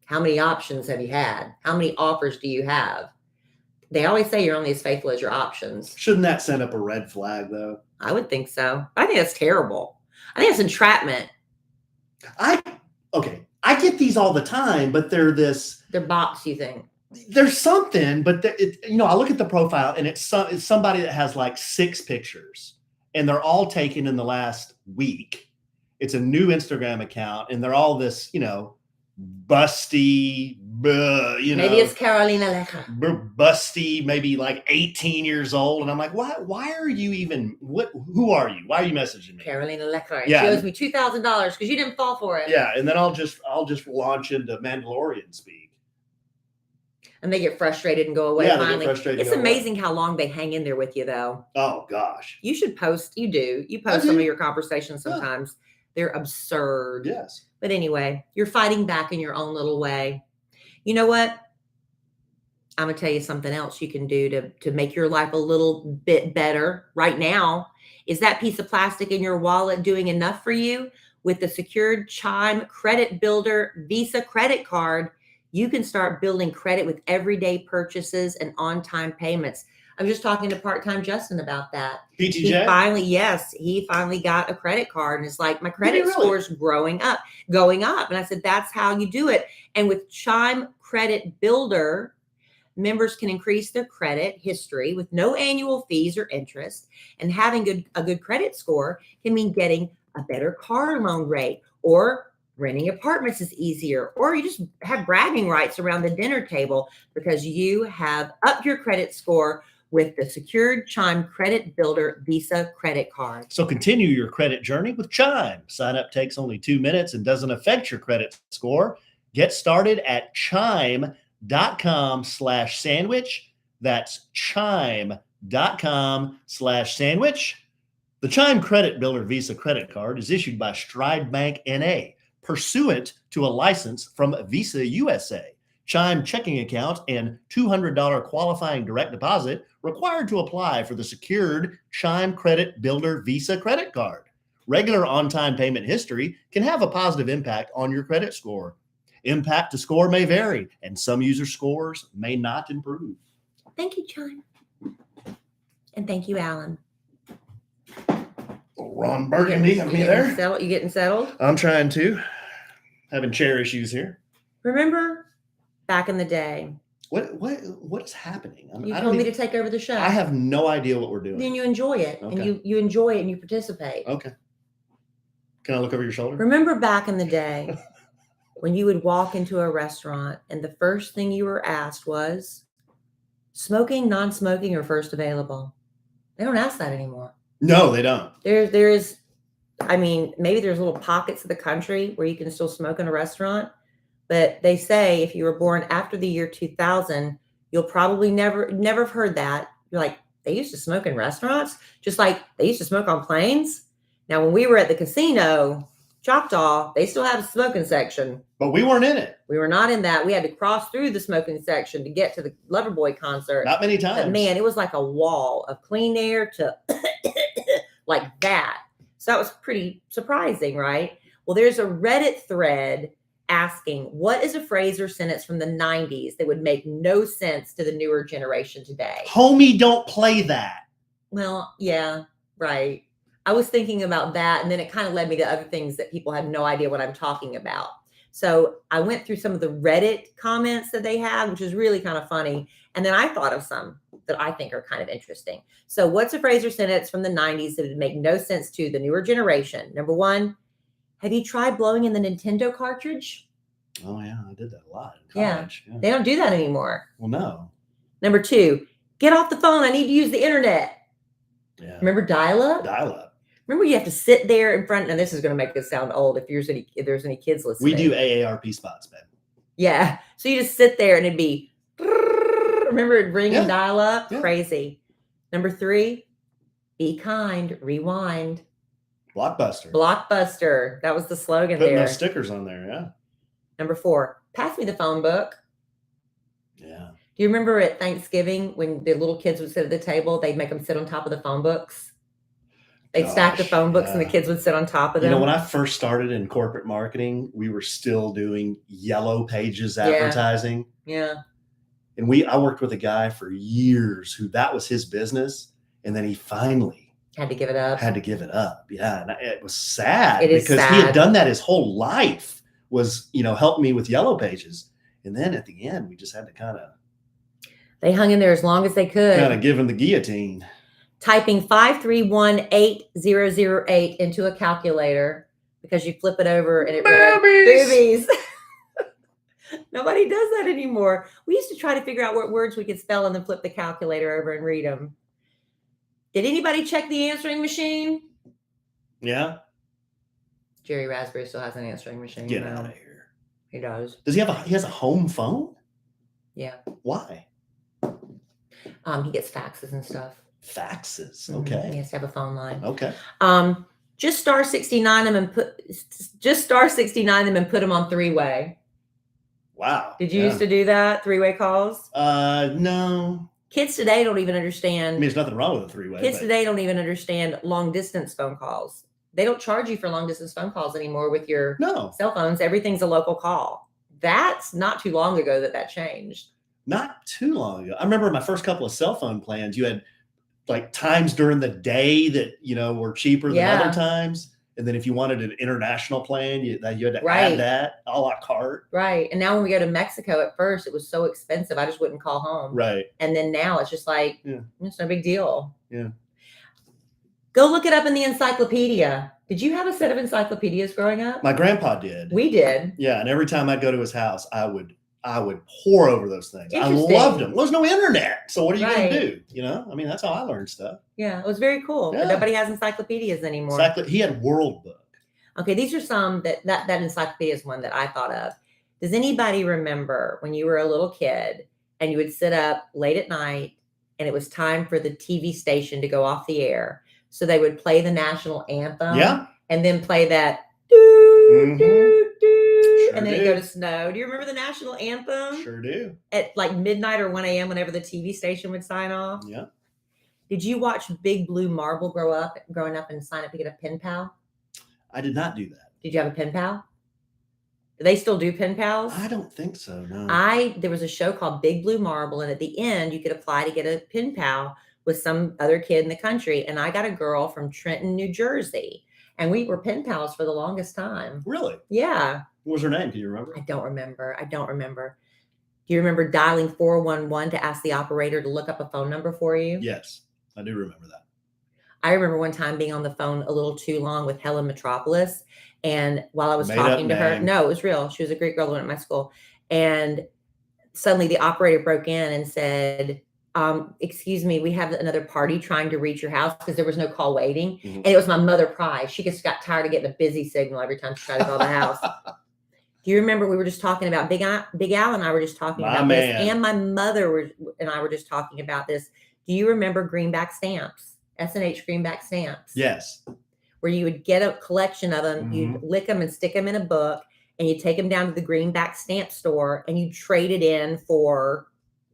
how many options have you had? How many offers do you have? They always say you're only as faithful as your options. Shouldn't that send up a red flag, though? I would think so. I think that's terrible. I think it's entrapment. I get these all the time, but they're bots, you think? There's something, but I look at the profile and it's somebody that has like 6 pictures and they're all taken in the last week. It's a new Instagram account and they're all this, busty, maybe it's Carolina Lecha. Busty, maybe like 18 years old. And I'm like, why are you even, who are you? Why are you messaging me? Carolina Lecha. Yeah. She owes me $2,000 because you didn't fall for it. Yeah. And then I'll just launch into Mandalorian speak. And they get frustrated and go away. Yeah, finally. They get frustrated. It's amazing how long they hang in there with you, though. Oh, gosh. You should post. You do. You post some of your conversations sometimes. Yeah. They're absurd. Yes. But anyway, you're fighting back in your own little way. You know what? I'm going to tell you something else you can do to make your life a little bit better right now. Is that piece of plastic in your wallet doing enough for you? With the secured Chime Credit Builder Visa credit card, you can start building credit with everyday purchases and on-time payments. I was just talking to part-time Justin about that. PTJ? He finally got a credit card and it's like, my credit score's going up. And I said, that's how you do it. And with Chime Credit Builder, members can increase their credit history with no annual fees or interest. And having a good credit score can mean getting a better car loan rate, or renting apartments is easier, or you just have bragging rights around the dinner table because you have upped your credit score with the secured Chime Credit Builder Visa credit card. So continue your credit journey with Chime. Sign up takes only 2 minutes and doesn't affect your credit score. Get started at chime.com/sandwich. That's chime.com/sandwich. The Chime Credit Builder Visa credit card is issued by Stride Bank NA, pursuant to a license from Visa USA. Chime checking account and $200 qualifying direct deposit required to apply for the secured Chime Credit Builder Visa credit card. Regular on-time payment history can have a positive impact on your credit score. Impact to score may vary, and some user scores may not improve. Thank you, Chime. And thank you, Alan. Ron Burgundy, I'm there. You getting settled? I'm trying to. Having chair issues here. Remember back in the day? What is happening? You told me to take over the show. I have no idea what we're doing. Then you enjoy it, okay. And you enjoy it and you participate. Okay. Can I look over your shoulder? Remember back in the day when you would walk into a restaurant and the first thing you were asked was smoking, non-smoking, or first available? They don't ask that anymore. No, they don't. There is, maybe there's little pockets of the country where you can still smoke in a restaurant, but they say if you were born after the year 2000, you'll probably never have heard that. You're like, they used to smoke in restaurants, just like they used to smoke on planes. Now, when we were at the casino, Choctaw, they still have a smoking section. But we weren't in it. We were not in that. We had to cross through the smoking section to get to the Loverboy concert. Not many times. But man, it was like a wall of clean air to like that. So that was pretty surprising, right? Well, there's a Reddit thread asking, what is a phrase or sentence from the 90s that would make no sense to the newer generation today? Homie, don't play that. Well, yeah, right. I was thinking about that, and then it kind of led me to other things that people had no idea what I'm talking about. So I went through some of the Reddit comments that they have, which is really kind of funny. And then I thought of some that I think are kind of interesting. So what's a phrase or sentence from the 90s that would make no sense to the newer generation? Number 1, have you tried blowing in the Nintendo cartridge? Oh, yeah, I did that a lot in college. Yeah. They don't do that anymore. Well, no. Number 2, get off the phone. I need to use the internet. Yeah. Remember dial-up? Dial-up. Remember you have to sit there in front, and this is going to make this sound old if there's any kids listening. We do AARP spots, man. Yeah. So you just sit there and it'd be, remember it ring and dial up? Yeah. Crazy. Number 3, be kind, rewind. Blockbuster. Blockbuster. That was the slogan Putting there. those stickers on there, yeah. Number 4, Pass me the phone book. Yeah. Do you remember at Thanksgiving when the little kids would sit at the table, they'd make them sit on top of the phone books? They'd stack the Gosh, phone books and the yeah. kids would sit on top of You them. know, when I first started in corporate marketing, we were still doing yellow pages Yeah. advertising. Yeah. And I worked with a guy for years who that was his business. And then he finally Had to give it up. Yeah. And it was sad It is because he had sad. done that his whole life, was, help me with yellow pages. And then at the end, we just had to kind of They hung in there as long as they could. give him the guillotine. Typing 5318008 into a calculator because you flip it over and it boobies. Nobody does that anymore. We used to try to figure out what words we could spell and then flip the calculator over and read them. Did anybody check the answering machine? Yeah. Jerry Rasberry still has an answering machine. Get out of here. He does. Does he has a home phone? Yeah. Why? He gets faxes and stuff. Faxes. He Okay. has to have a phone line. Okay. Just star 69 them and put them on three-way. Wow. Did you used to do that? Three-way calls? No. Kids today don't even understand. I mean, there's nothing wrong with a three-way. Kids today don't even understand long distance phone calls. They don't charge you for long distance phone calls anymore with your cell phones. Everything's a local call. That's not too long ago that changed. Not too long ago. I remember my first couple of cell phone plans, you had like times during the day that, were cheaper than other times. And then if you wanted an international plan, you had to add that a la carte. Right. And now when we go to Mexico, at first it was so expensive, I just wouldn't call home. Right. And then now it's just like, it's no big deal. Yeah. Go look it up in the encyclopedia. Did you have a set of encyclopedias growing up? My grandpa did. We did. Yeah. And every time I'd go to his house, I would pore over those things. I loved them. There's no internet. So what are you going to do? I mean, that's how I learned stuff. Yeah. It was very cool. Yeah. But nobody has encyclopedias anymore. He had World Book. Okay. These are some that encyclopedia is one that I thought of. Does anybody remember when you were a little kid and you would sit up late at night and it was time for the TV station to go off the air? So they would play the national anthem. Yeah. And then play that. And then go to snow. Do you remember the national anthem? Sure do. At like midnight or 1 a.m. whenever the TV station would sign off. Yeah. Did you watch Big Blue Marble growing up and sign up to get a pen pal? I did not do that. Did you have a pen pal? Do they still do pen pals? I don't think so, no. There was a show called Big Blue Marble, and at the end you could apply to get a pen pal with some other kid in the country. And I got a girl from Trenton, New Jersey. And we were pen pals for the longest time. Really? Yeah. What was her name? Can you remember? I don't remember. Do you remember dialing 411 to ask the operator to look up a phone number for you? Yes, I do remember that. I remember one time being on the phone a little too long with Helen Metropolis. And while I was talking to her, no, it was real. She was a great girl who went to my school. And suddenly the operator broke in and said, excuse me, we have another party trying to reach your house, because there was no call waiting. Mm-hmm. And it was my mother Price. She just got tired of getting a busy signal every time she tried to call the house. Do you remember we were just talking about Big Al and I were just talking about this, and my mother and I were just talking about this. Do you remember greenback stamps? S&H greenback stamps? Yes. Where you would get a collection of them, you'd lick them and stick them in a book, and you take them down to the greenback stamp store and you trade it in for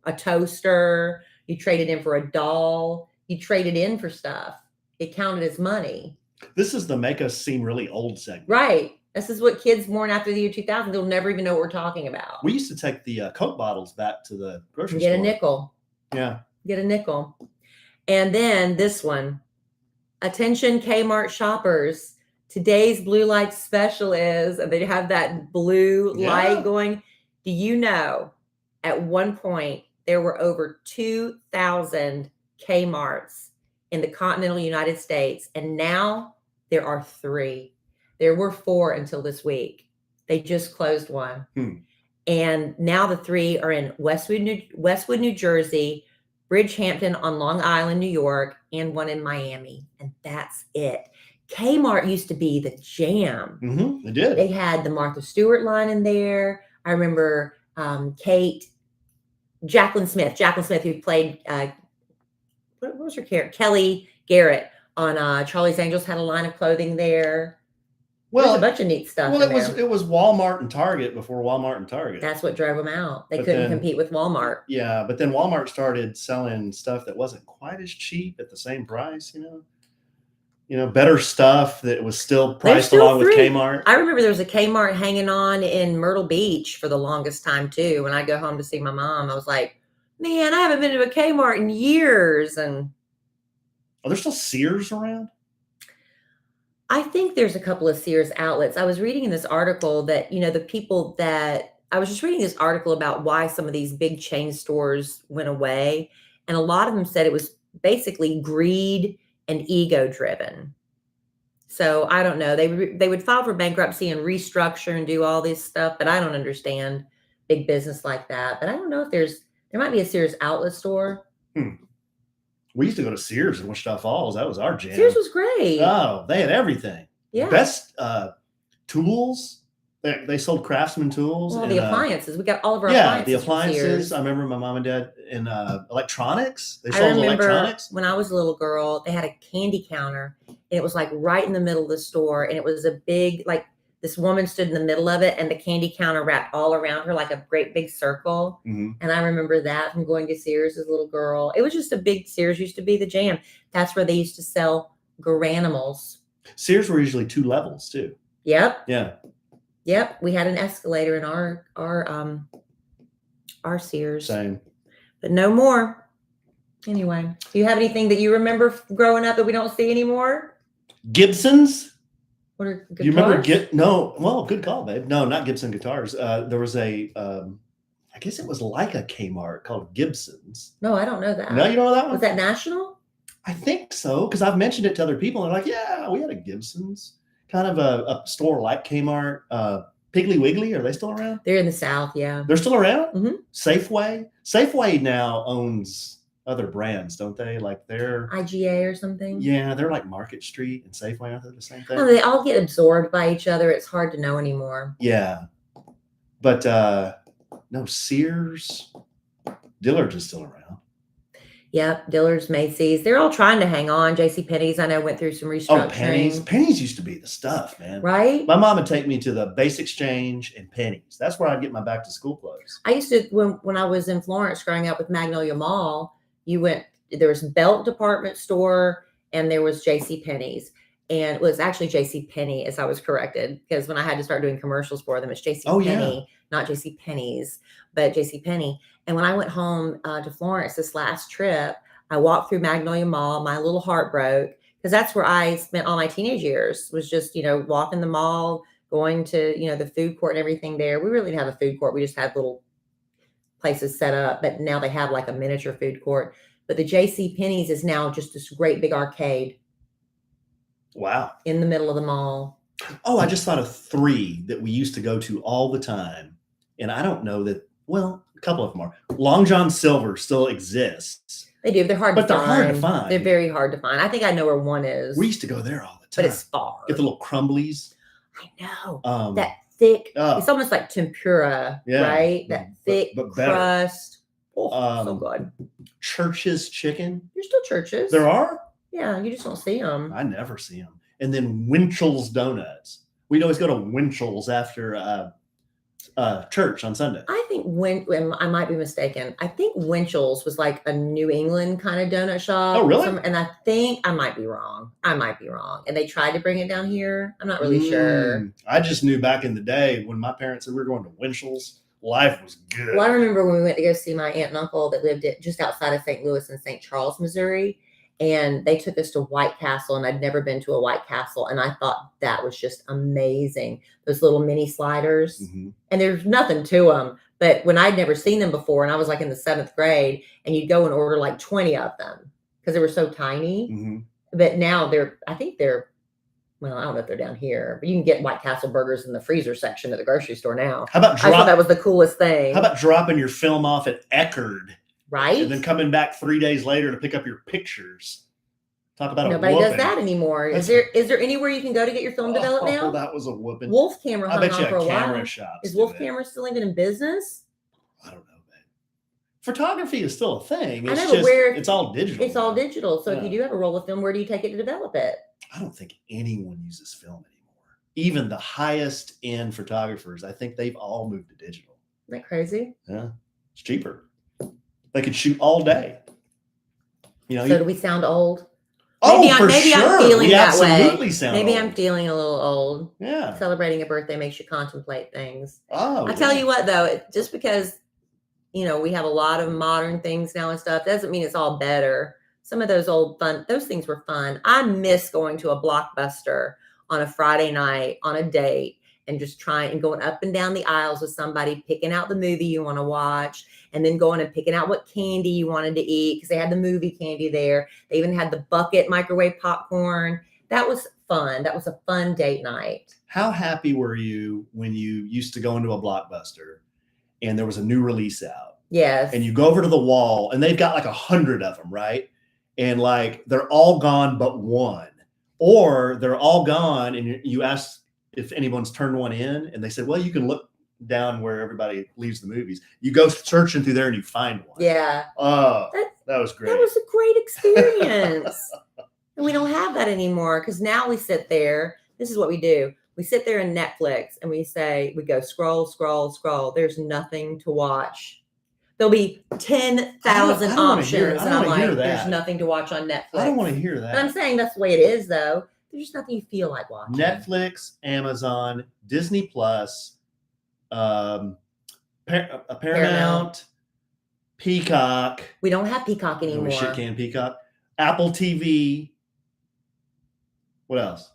a toaster, you trade it in for a doll, you trade it in for stuff. It counted as money. This is the make us seem really old segment. Right. This is what kids born after the year 2000, they'll never even know what we're talking about. We used to take the Coke bottles back to the grocery store. Get a nickel. Yeah. Get a nickel. And then this one. Attention Kmart shoppers. Today's blue light special is, and they have that blue light going. Do you know at one point there were over 2,000 Kmarts in the continental United States, and now there are 3. There were 4 until this week. They just closed one. And now the 3 are in Westwood, New Jersey, Bridgehampton on Long Island, New York, and one in Miami. And that's it. Kmart used to be the jam. They did. They had the Martha Stewart line in there. I remember Jacqueline Smith, who played, what was her character? Kellie Garrett on Charlie's Angels, had a line of clothing there. There's a bunch of neat stuff Well, in it was Walmart and Target before Walmart and Target. That's what drove them out. They But couldn't then- compete with Walmart. Yeah, but then Walmart started selling stuff that wasn't quite as cheap at the same price, better stuff that was still priced still along with free. Kmart. I remember there was a Kmart hanging on in Myrtle Beach for the longest time too. When I go home to see my mom, I was like, man, I haven't been to a Kmart in years. And Are there still Sears around? I think there's a couple of Sears outlets. I was reading in this article that, the people that I was just reading this article about why some of these big chain stores went away. And a lot of them said it was basically greed and ego driven. So I don't know. They would file for bankruptcy and restructure and do all this stuff, but I don't understand big business like that. But I don't know if there might be a Sears outlet store. We used to go to Sears in Wichita Falls. That was our jam. Sears was great. Oh, they had everything. Yeah. Best tools. They sold Craftsman tools. Well, and, the appliances. We got all of our yeah, appliances. the from appliances. Sears. I remember my mom and dad in electronics. They I sold remember electronics. when I was a little girl, they had a candy counter, and it was like right in the middle of the store, and it was a big, like, this woman stood in the middle of it, and the candy counter wrapped all around her like a great big circle. Mm-hmm. And I remember that from going to Sears as a little girl. It was just a big Sears used to be the jam. That's where they used to sell Garanimals. Sears were usually 2 levels too. Yep. Yeah. Yep. We had an escalator in our Sears. Same. But no more. Anyway, do you have anything that you remember growing up that we don't see anymore? Gibsons. What are guitars? Do you remember no? Well, good call, babe. No, not Gibson guitars. There was a, I guess it was like a Kmart called Gibsons. No, I don't know that. No, you know that one? Was that national? I think so, because I've mentioned it to other people, and they're like, "Yeah, we had a Gibsons, kind of a store like Kmart." Piggly Wiggly, are they still around? They're in the South, yeah. They're still around. Mhm. Safeway now owns other brands, don't they? Like they're IGA or something. Yeah, they're like Market Street and Safeway. Aren't they the same thing? Oh, they all get absorbed by each other. It's hard to know anymore. Yeah, but no, Sears, Dillard's is still around. Yep, Dillard's, Macy's. They're all trying to hang on. JCPenney's, I know, went through some restructuring. Oh, Penny's used to be the stuff, man. Right? My mom would take me to the Base Exchange and Penny's. That's where I'd get my back to school clothes. I used to, when I was in Florence growing up with Magnolia Mall, there was Belt department store and there was JCPenney's. And it was actually JCPenney, as I was corrected, because when I had to start doing commercials for them, it's JCPenney, Oh, yeah. not JCPenney's, but JCPenney. And when I went home to Florence this last trip, I walked through Magnolia Mall. My little heart broke because that's where I spent all my teenage years, was just, walking the mall, going to, the food court and everything there. We really didn't have a food court. We just had little places set up, but now they have like a miniature food court. But the JCPenney's is now just this great big arcade. Wow. In the middle of the mall. Oh, I just thought of 3 that we used to go to all the time. And I don't know that, well, a couple of them are. Long John Silver still exists. They do. They're hard to find. But they're hard to find. They're very hard to find. I think I know where one is. We used to go there all the time. But it's far. Get the little crumblies. I know. That thick, oh. It's almost like tempura, Yeah. right? That thick but better. crust. Oh, so good. Church's Chicken. There's still churches. There are? Yeah, you just don't see them. I never see them. And then Winchell's Donuts. We'd always go to Winchell's after church on Sunday. I think I might be mistaken. I think Winchell's was like a New England kind of donut shop. Oh, really? And I think I might be wrong. And they tried to bring it down here. I'm not really sure. I just knew back in the day when my parents said we were going to Winchell's, life was good. Well, I remember when we went to go see my aunt and uncle that lived just outside of St. Louis and St. Charles, Missouri. And they took us to White Castle, and I'd never been to a White Castle. And I thought that was just amazing. Those little mini sliders. Mm-hmm. And there's nothing to them. But when I'd never seen them before, and I was like in the 7th grade, and you'd go and order like 20 of them because they were so tiny. Mm-hmm. But now I think they're, well, I don't know if they're down here, but you can get White Castle burgers in the freezer section at the grocery store now. How about I thought that was the coolest thing. How about dropping your film off at Eckerd? Right. And then coming back 3 days later to pick up your pictures. Talk about Nobody a whooping. does that anymore. Is there anywhere you can go to get your film developed now? That was a whooping. Wolf Camera I hung bet on you for a camera while. shops. Is Wolf Camera still even in business? I don't know, man. Photography is still a thing. I It's know, but where it's all digital. It's all digital. So if Yeah. you do have a roll of film, where do you take it to develop it? I don't think anyone uses film anymore. even the highest end photographers, I think they've all moved to digital. Isn't that crazy? Yeah, it's cheaper. They could shoot all day. You know, So do we sound old? oh, Maybe for maybe sure. I'm feeling we that way. absolutely sound Maybe old. I'm feeling a little old. Yeah. Celebrating a birthday makes you contemplate things. Oh, I tell you what, though, just because we have a lot of modern things now and stuff doesn't mean it's all better. Some of those those things were fun. I miss going to a Blockbuster on a Friday night on a date and just trying and going up and down the aisles with somebody, picking out the movie you want to watch, and then going and picking out what candy you wanted to eat because they had the movie candy there. They even had the bucket microwave popcorn. That was fun. That was a fun date night. How happy were you when you used to go into a Blockbuster and there was a new release out? Yes. And you go over to the wall and they've got like 100 of them, right? And like they're all gone but one, or they're all gone and you ask if anyone's turned one in and they said, well, you can look down where everybody leaves the movies. You go searching through there and you find one. Yeah. Oh, that was great. That was a great experience. And we don't have that anymore because now we sit there. This is what we do. We sit there in Netflix and we go scroll, scroll, scroll. There's nothing to watch. There'll be 10,000 options. And I'm like, there's nothing to watch on Netflix. I don't want to hear that. And I'm saying that's the way it is, though. There's just nothing you feel like watching. Netflix, Amazon, Disney Plus, Paramount, Peacock. We don't have Peacock anymore. We shit can Peacock. Apple TV. What else?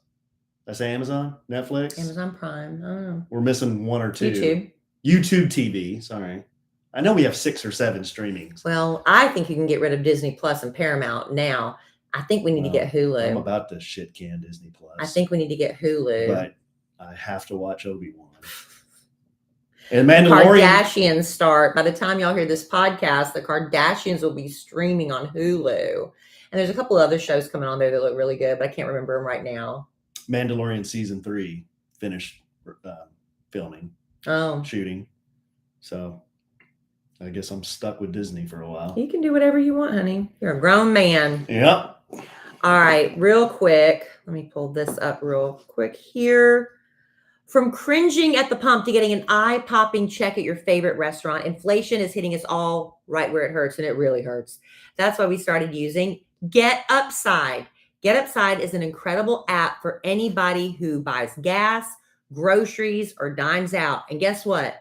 That's Amazon, Netflix, Amazon Prime. I don't know. We're missing one or two. YouTube TV. Sorry. I know we have 6 or 7 streamings. Well, I think you can get rid of Disney Plus and Paramount now. I think we need to get Hulu. I'm about to shit can Disney Plus. I think we need to get Hulu. But I have to watch Obi-Wan. And Mandalorian. Kardashians start. By the time y'all hear this podcast, the Kardashians will be streaming on Hulu. And there's a couple other shows coming on there that look really good, but I can't remember them right now. Mandalorian season 3 finished filming. Shooting. So I guess I'm stuck with Disney for a while. You can do whatever you want, honey. You're a grown man. Yep. All right, real quick. Let me pull this up real quick here. From cringing at the pump to getting an eye-popping check at your favorite restaurant, inflation is hitting us all right where it hurts, and it really hurts. That's why we started using Get Upside. Get Upside is an incredible app for anybody who buys gas, groceries, or dines out. And guess what?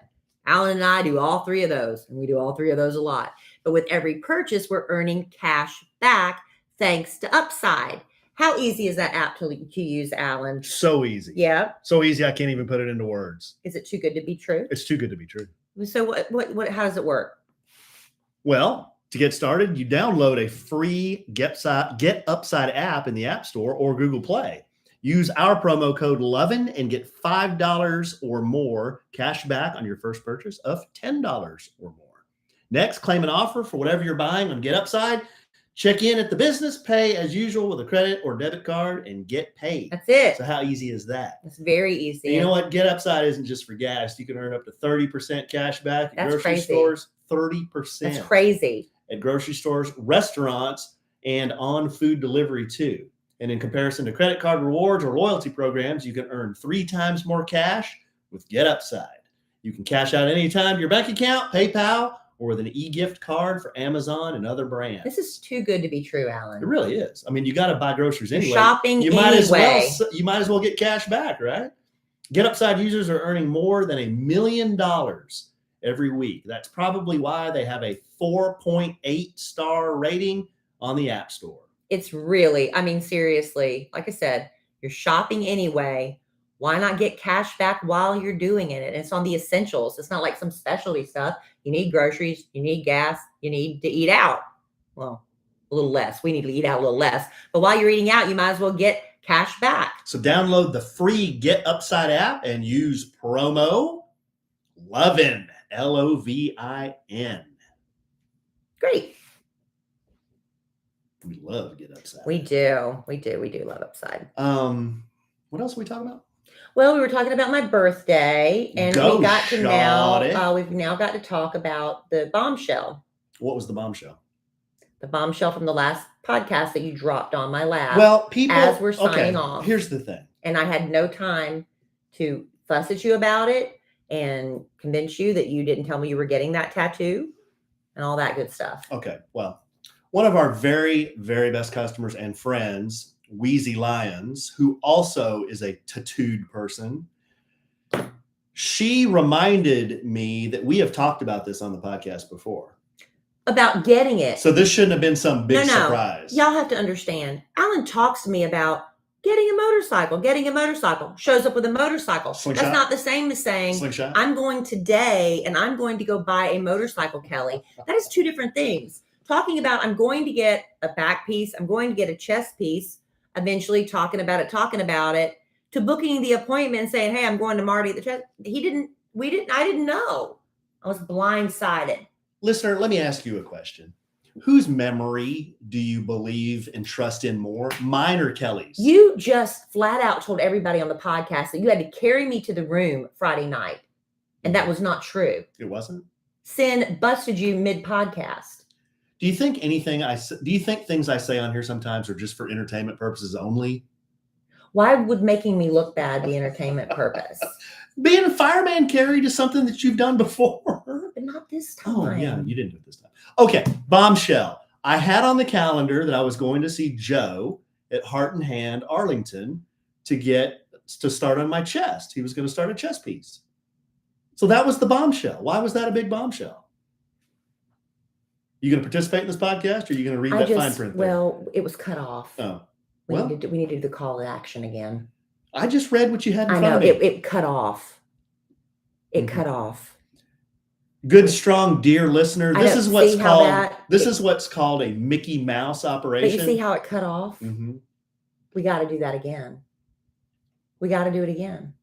Alan and I do all 3 of those, and we do all 3 of those a lot. But with every purchase, we're earning cash back thanks to Upside. How easy is that app to use, Alan? So easy. Yeah. So easy I can't even put it into words. Is it too good to be true? It's too good to be true. So how does it work? Well, to get started, you download a free Get Upside app in the App Store or Google Play. Use our promo code Lovin and get $5 or more cash back on your first purchase of $10 or more. Next, claim an offer for whatever you're buying on Get Upside. Check in at the business, pay as usual with a credit or debit card, and get paid. That's it. So how easy is that? It's very easy. And you know what? Get Upside isn't just for gas. You can earn up to 30% cash back at grocery stores. 30%. That's crazy. At grocery stores, restaurants, and on food delivery too. And in comparison to credit card rewards or loyalty programs, you can earn 3 times more cash with Get Upside. You can cash out anytime to your bank account, PayPal, or with an e-gift card for Amazon and other brands. This is too good to be true, Alan. It really is. I mean, you got to buy groceries anyway. Shopping you anyway. You might as well get cash back, right? Get Upside users are earning more than $1 million every week. That's probably why they have a 4.8 star rating on the App Store. It's really, I mean, seriously, like I said, you're shopping anyway. Why not get cash back while you're doing it? And it's on the essentials. It's not like some specialty stuff. You need groceries, you need gas, you need to eat out. Well, a little less. We need to eat out a little less. But while you're eating out, you might as well get cash back. So download the free Get Upside app and use promo Lovin, Lovin. Great. We love Get Upside. We do love Upside. What else are we talking about? Well, we were talking about my birthday, and we've now got to talk about the bombshell. What was the bombshell? The bombshell from the last podcast that you dropped on my lap. Well, people, as we're signing off. Here's the thing. And I had no time to fuss at you about it and convince you that you didn't tell me you were getting that tattoo and all that good stuff. Okay. Well, one of our very, very best customers and friends, Wheezy Lyons, who also is a tattooed person, she reminded me that we have talked about this on the podcast before. About getting it. So this shouldn't have been some big surprise. Y'all have to understand. Alan talks to me about getting a motorcycle, shows up with a motorcycle. Slingshot? That's not the same as saying, Slingshot? I'm going today and I'm going to go buy a motorcycle, Kelly. That is two different things. Talking about, I'm going to get a back piece, I'm going to get a chest piece, eventually talking about it, to booking the appointment and saying, hey, I'm going to Marty at the chest. I didn't know. I was blindsided. Listener, let me ask you a question. Whose memory do you believe and trust in more, mine or Kelly's? You just flat out told everybody on the podcast that you had to carry me to the room Friday night. And that was not true. It wasn't? Sin busted you mid-podcast. Do you think things I say on here sometimes are just for entertainment purposes only? Why would making me look bad be entertainment purpose? Being a fireman, Carrie, is something that you've done before. But not this time. Oh, yeah, you didn't do it this time. Okay, bombshell. I had on the calendar that I was going to see Joe at Heart and Hand, Arlington, to start on my chest. He was going to start a chest piece. So that was the bombshell. Why was that a big bombshell? You going to participate in this podcast, or are you going to read that fine print there? Well, it was cut off. Oh, we need to do the call to action again. I just read what you had in front I of know, me. it cut off. It cut off. Good, strong, dear listener. This is what's called a Mickey Mouse operation. But you see how it cut off? Mm-hmm. We got to do that again. We got to do it again.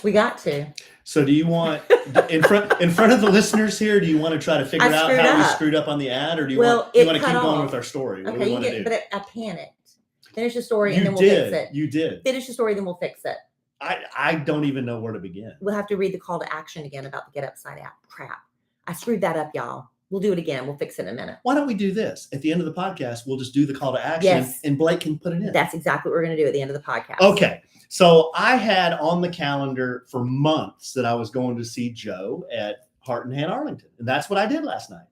We got to. So do you want, in front of the listeners here, do you want to try to figure out how we screwed up on the ad, or do you want to keep going with our story? What do we want to do? But I panicked. Finish the story and then we'll fix it. You did. Finish the story, then we'll fix it. I don't even know where to begin. We'll have to read the call to action again about the get upside out crap. I screwed that up, y'all. We'll do it again. We'll fix it in a minute. Why don't we do this? At the end of the podcast, we'll just do the call to action and Blake can put it in. That's exactly what we're going to do at the end of the podcast. Okay. So I had on the calendar for months that I was going to see Joe at Heart and Hand, Arlington. And that's what I did last night.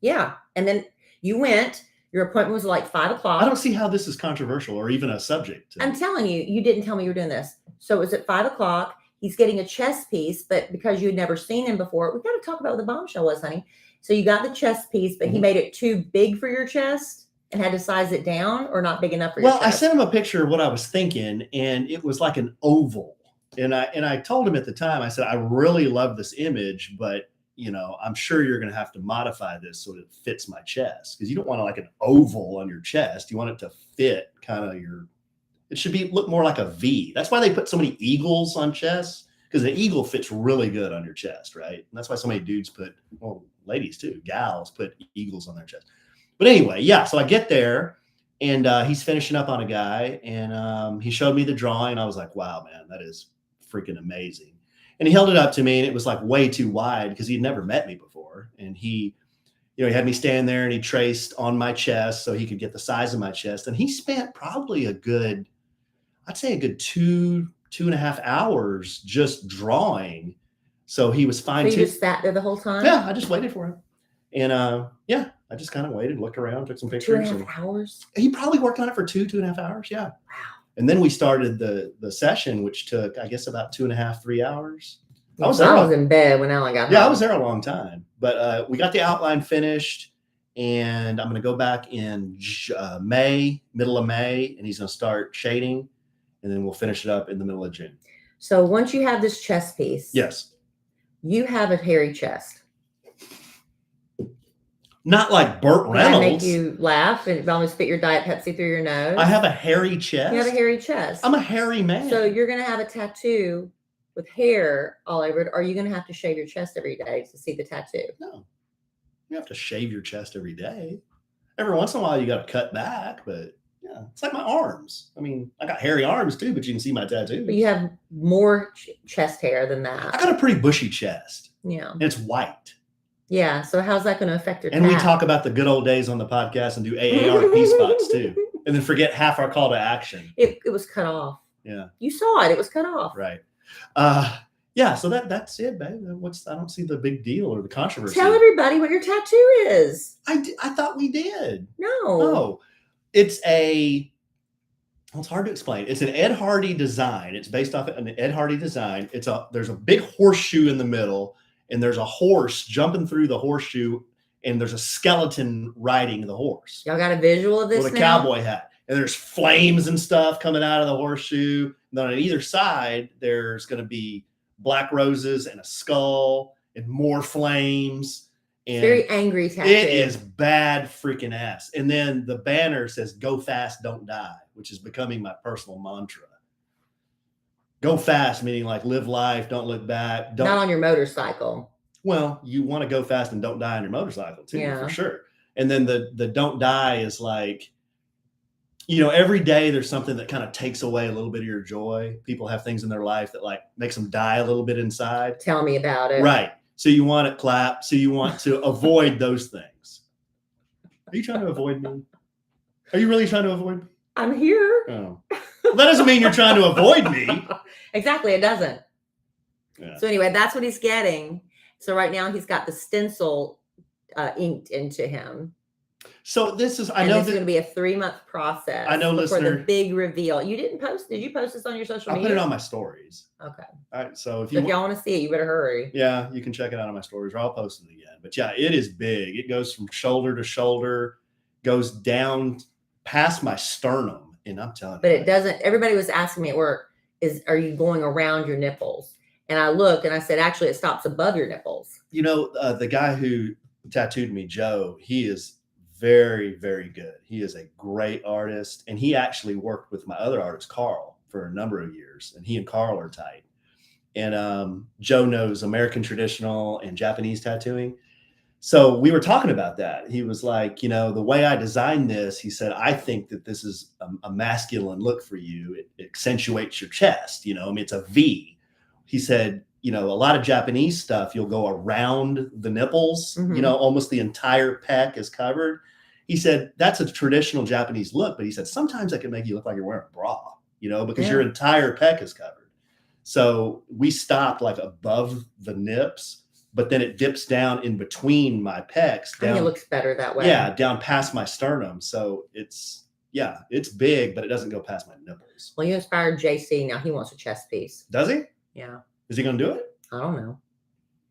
Yeah. And then you went. Your appointment was like 5 o'clock. I don't see how this is controversial or even a subject. I'm telling you, you didn't tell me you were doing this. So it was at 5 o'clock. He's getting a chest piece, but because you had never seen him before, we got to talk about what the bombshell was, honey. So you got the chest piece, but he made it too big for your chest and had to size it down, or not big enough for your chest? Well, I sent him a picture of what I was thinking, and it was like an oval. And I told him at the time, I said, I really love this image, but I'm sure you're going to have to modify this so that it fits my chest, because you don't want like an oval on your chest. You want it to fit kind of it should look more like a V. That's why they put so many eagles on chests, because the eagle fits really good on your chest, right? And that's why so many dudes ladies too, gals put eagles on their chest. But anyway, yeah, so I get there and he's finishing up on a guy, and he showed me the drawing. I was like, wow, man, that is freaking amazing. And he held it up to me, and it was like way too wide because he'd never met me before. And he had me stand there, and he traced on my chest so he could get the size of my chest. And he spent probably a good 2.5 hours just drawing. So he was fine too. So you just sat there the whole time? Yeah, I just waited for him. And I just kind of waited, looked around, took some pictures. 2.5 hours? He probably worked on it for 2.5 hours. Yeah. Wow. And then we started the session, which took, I guess, about 2.5, 3 hours. I was in bed when Alan got home. Yeah, I was there a long time. But we got the outline finished, and I'm going to go back in middle of May, and he's going to start shading, and then we'll finish it up in the middle of June. So once you have this chest piece, yes, you have a hairy chest. Not like Burt Reynolds. That make you laugh and almost fit your Diet Pepsi through your nose? I have a hairy chest. You have a hairy chest. I'm a hairy man. So you're going to have a tattoo with hair all over it. Or are you going to have to shave your chest every day to see the tattoo? No. You have to shave your chest every day. Every once in a while, you got to cut back, but yeah, it's like my arms. I mean, I got hairy arms too, but you can see my tattoo. But you have more chest hair than that. I got a pretty bushy chest. Yeah. And it's white. Yeah. So how's that going to affect your And we talk about the good old days on the podcast and do AARP spots too. And then forget half our call to action. It was cut off. Yeah. You saw it. It was cut off. Right. Yeah. So that's it, babe. I don't see the big deal or the controversy. Tell everybody what your tattoo is. I thought we did. No. Oh, it's hard to explain. It's an Ed Hardy design. It's based off an Ed Hardy design. There's a big horseshoe in the middle, and there's a horse jumping through the horseshoe, and there's a skeleton riding the horse. Y'all got a visual of this with a now? cowboy hat. And there's flames and stuff coming out of the horseshoe. And then on either side, there's going to be black roses and a skull and more flames. And very angry tattoo. It is bad freaking ass. And then the banner says, "Go fast, don't die," which is becoming my personal mantra. Go fast, meaning like live life, don't look back. Not on your motorcycle. Well, you want to go fast and don't die on your motorcycle too, Yeah. for sure. And then the don't die is like, every day there's something that kind of takes away a little bit of your joy. People have things in their life that like makes them die a little bit inside. Tell me about it. Right. So you want it clap. So you want to avoid those things. Are you trying to avoid me? Are you really trying to avoid me? I'm here. Oh. Well, that doesn't mean you're trying to avoid me. Exactly. It doesn't. Yeah. So anyway, that's what he's getting. So right now he's got the stencil inked into him. So this is, this is going to be a 3-month process. I know, for listener. the big reveal. You didn't post? Did you post this on your social media? I put it on my stories. Okay. All right. So if y'all want to see it, you better hurry. Yeah, you can check it out on my stories, or I'll post it again. But yeah, it is big. It goes from shoulder to shoulder, goes down past my sternum, and I'm telling you. But it doesn't. Everybody was asking me at work, are you going around your nipples? And I looked and I said, actually, it stops above your nipples. The guy who tattooed me, Joe, he is very, very good. He is a great artist. And he actually worked with my other artist, Carl, for a number of years. And he and Carl are tight. And Joe knows American traditional and Japanese tattooing. So we were talking about that. He was like, the way I designed this, he said, I think that this is a masculine look for you. It accentuates your chest. It's a V. He said, a lot of Japanese stuff, you'll go around the nipples, Mm-hmm. Almost the entire pec is covered. He said, that's a traditional Japanese look. But he said, sometimes that can make you look like you're wearing a bra, because your entire pec is covered. So we stopped like above the nips, but then it dips down in between my pecs. I think it looks better that way. Yeah, down past my sternum. So it's big, but it doesn't go past my nipples. Well, you inspired JC. Now he wants a chest piece. Does he? Yeah. Is he going to do it? I don't know.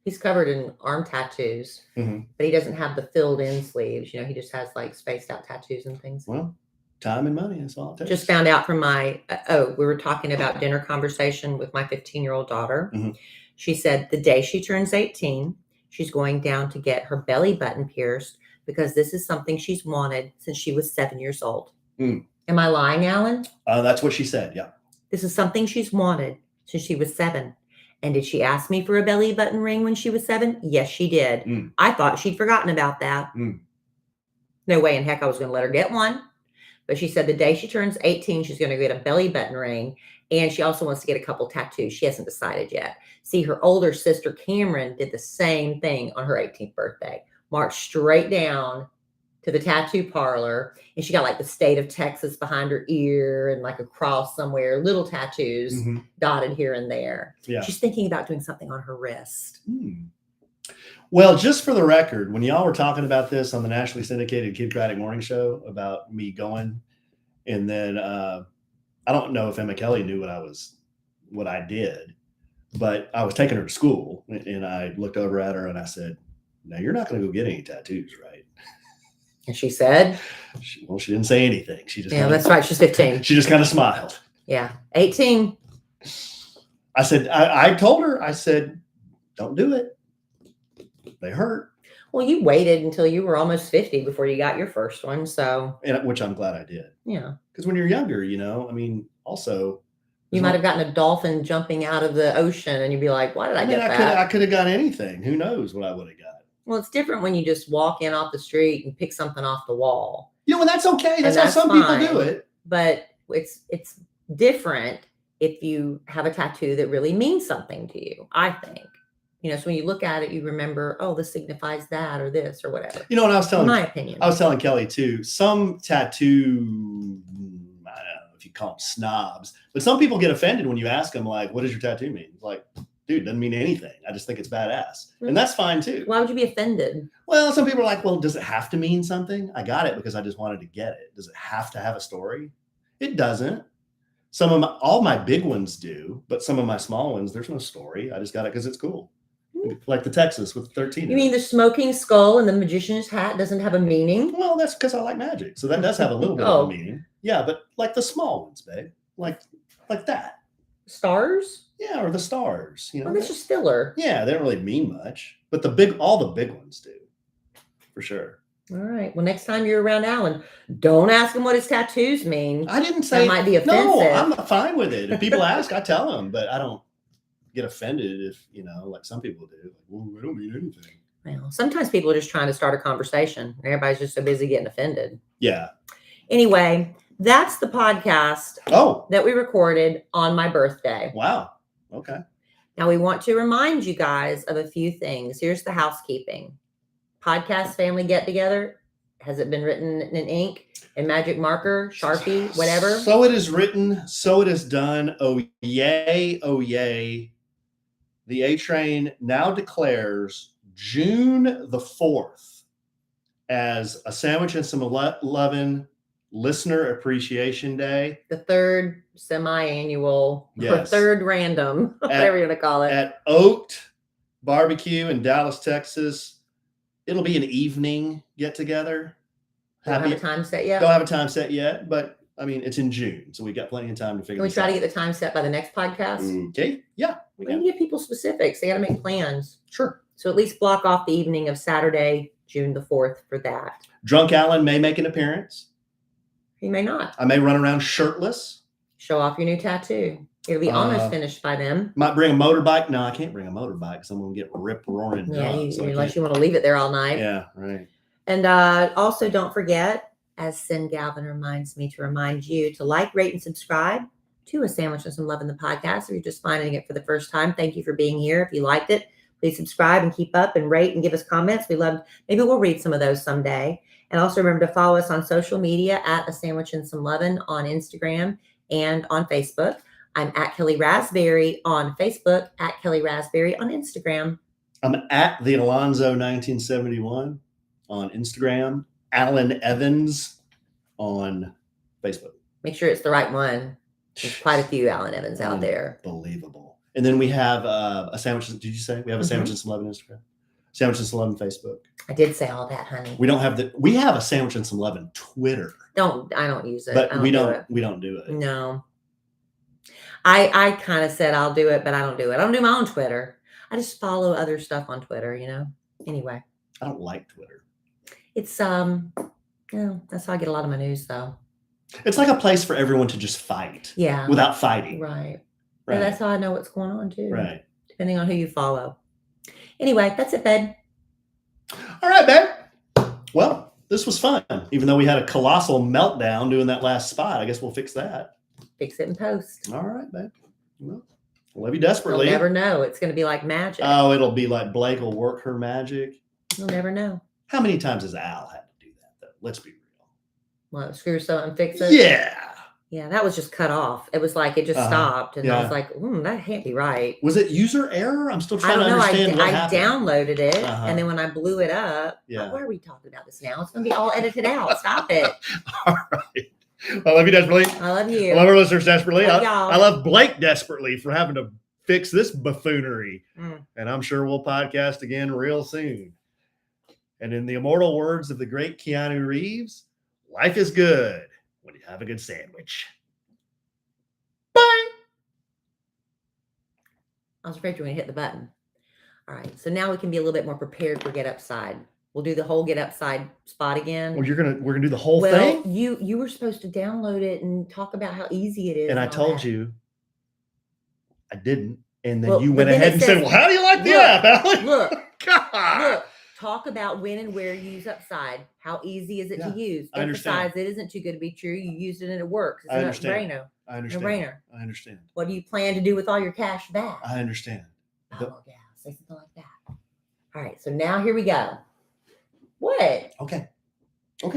He's covered in arm tattoos, Mm-hmm. but he doesn't have the filled in sleeves. He just has like spaced out tattoos and things. Well, time and money is all it takes. Just found out from we were talking about dinner conversation with my 15-year-old daughter. Mm-hmm. She said the day she turns 18, she's going down to get her belly button pierced because this is something she's wanted since she was 7 years old. Mm. Am I lying, Alan? That's what she said. Yeah. This is something she's wanted since she was 7. And did she ask me for a belly button ring when she was 7? Yes, she did. Mm. I thought she'd forgotten about that. Mm. No way in heck I was going to let her get one. But she said the day she turns 18, she's going to get a belly button ring. And she also wants to get a couple tattoos. She hasn't decided yet. See, her older sister, Cameron, did the same thing on her 18th birthday. Marched straight down to the tattoo parlor. And she got like the state of Texas behind her ear and like a cross somewhere, little tattoos dotted here and there. Yeah. She's thinking about doing something on her wrist. Well, just for the record, when y'all were talking about this on the nationally syndicated Kidcratic Morning Show about me going, and then I don't know if Emma Kellie knew what I did, but I was taking her to school and I looked over at her and I said, "Now you're not going to go get any tattoos, right?" And she said, she didn't say anything. She just that's right. She's 15. She just kind of smiled. Yeah. 18. I said, I told her, I said, don't do it. They hurt. Well, you waited until you were almost 50 before you got your first one. So, Which I'm glad I did. Yeah. Because when you're younger, also. You might have gotten a dolphin jumping out of the ocean and you'd be like, why did I get that? I could have got anything. Who knows what I would have got. Well, it's different when you just walk in off the street and pick something off the wall. And that's okay. That's how some people do it. But it's different if you have a tattoo that really means something to you, I think. So when you look at it, you remember, oh, this signifies that or this or whatever. And I was telling, in my opinion, I was telling Kellie too, some tattoo, I don't know if you could call them snobs. But some people get offended when you ask them, like, what does your tattoo mean? It's like, dude, doesn't mean anything. I just think it's badass. And that's fine too. Why would you be offended? Well, some people are like, well, does it have to mean something? I got it because I just wanted to get it. Does it have to have a story? It doesn't. All my big ones do, but some of my small ones, there's no story. I just got it because it's cool. Like the Texas with 13. You mean the smoking skull and the magician's hat doesn't have a meaning? Well, that's because I like magic. So that does have a little bit of a meaning. Yeah, but like the small ones, babe. Like that. Stars? Yeah, or the stars. You know, well, that's just filler. Yeah, they don't really mean much. But all the big ones do. For sure. All right. Well, next time you're around Alan, don't ask him what his tattoos mean. I didn't say that might be offensive. No, I'm fine with it. If people ask, I tell them, but I don't get offended if, like some people do. Like, well, I don't mean anything. Well, sometimes people are just trying to start a conversation. Everybody's just so busy getting offended. Yeah. Anyway, that's the podcast that we recorded on my birthday. Wow. Okay. Now we want to remind you guys of a few things. Here's the housekeeping. Podcast family get together. Has it been written in ink, in magic marker, Sharpie, whatever? So it is written, so it is done. Oh, yay. Oh, yay. The A Train now declares June the 4th as a Sandwich and Some Lovin' Listener Appreciation Day. The third semi-annual, or third random, whatever you're going to call it. At Oaked Barbecue in Dallas, Texas. It'll be an evening get together. Don't have a time set yet? Don't have a time set yet, but I mean, it's in June, so we got plenty of time to figure Can we try to get the time set by the next podcast? Okay. Yeah. We can give people specifics. They got to make plans. Sure. So at least block off the evening of Saturday, June the 4th for that. Drunk Alan may make an appearance. He may not. I may run around shirtless. Show off your new tattoo. It'll be almost finished by then. Might bring a motorbike. No, I can't bring a motorbike because I'm going to get rip roaring drunk. Yeah, unless you want to leave it there all night. Yeah, right. And also don't forget, as Sin Galvin reminds me to remind you to like, rate, and subscribe to A Sandwich and Some Love in the Podcast. If you're just finding it for the first time, thank you for being here. If you liked it, please subscribe and keep up and rate and give us comments. Maybe we'll read some of those someday. And also remember to follow us on social media at A Sandwich and Some Lovin' on Instagram and on Facebook. I'm at Kellie Rasberry on Facebook, at Kellie Rasberry on Instagram. I'm at the Alonzo 1971 on Instagram. Alan Evans on Facebook. Make sure it's the right one. There's quite a few Alan Evans out there. Unbelievable. And then we have a sandwich. Did you say we have a Sandwich and Some Love on Instagram? Sandwich and Some Love on Facebook. I did say all that, honey. We have a Sandwich and Some Love on Twitter. I don't use it. But we don't do it. No. I kind of said I'll do it, but I don't do it. I don't do my own Twitter. I just follow other stuff on Twitter, Anyway. I don't like Twitter. It's that's how I get a lot of my news though. It's like a place for everyone to just fight. Yeah. Without fighting. Right. And that's how I know what's going on too. Right. Depending on who you follow. Anyway, that's it, babe. All right, babe. Well, this was fun. Even though we had a colossal meltdown doing that last spot, I guess we'll fix that. Fix it and post. All right, babe. Well, love you desperately. You'll never know. It's going to be like magic. Oh, it'll be like Blake will work her magic. You'll never know. How many times has Al had to do that, though? Let's be real. What, screw something and fix it? Yeah. Yeah, that was just cut off. It was like it just stopped. And I was like, that can't be right. Was it user error? I'm still trying to understand what happened. I downloaded it. And then when I blew it up, why are we talking about this now? It's going to be all edited out. Stop it. All right. I love you desperately. I love you. I love our listeners desperately. Love y'all. I love Blake desperately for having to fix this buffoonery. And I'm sure we'll podcast again real soon. And in the immortal words of the great Keanu Reeves, life is good when you have a good sandwich. Bye. I was afraid you were going to hit the button. All right. So now we can be a little bit more prepared for Get Upside. We'll do the whole Get Upside spot again. Well, we're gonna do the whole thing. You were supposed to download it and talk about how easy it is. And I told you I didn't. And then you went ahead and said, "Well, how do you like the app, Alan?" Look. Talk about when and where you use Upside. How easy is it to use? Emphasize it isn't too good to be true. You used it and it works. It's I understand. I understand. I understand. What do you plan to do with all your cash back? I understand. Oh, yeah. Say something like that. All right. So now here we go. What? Okay. All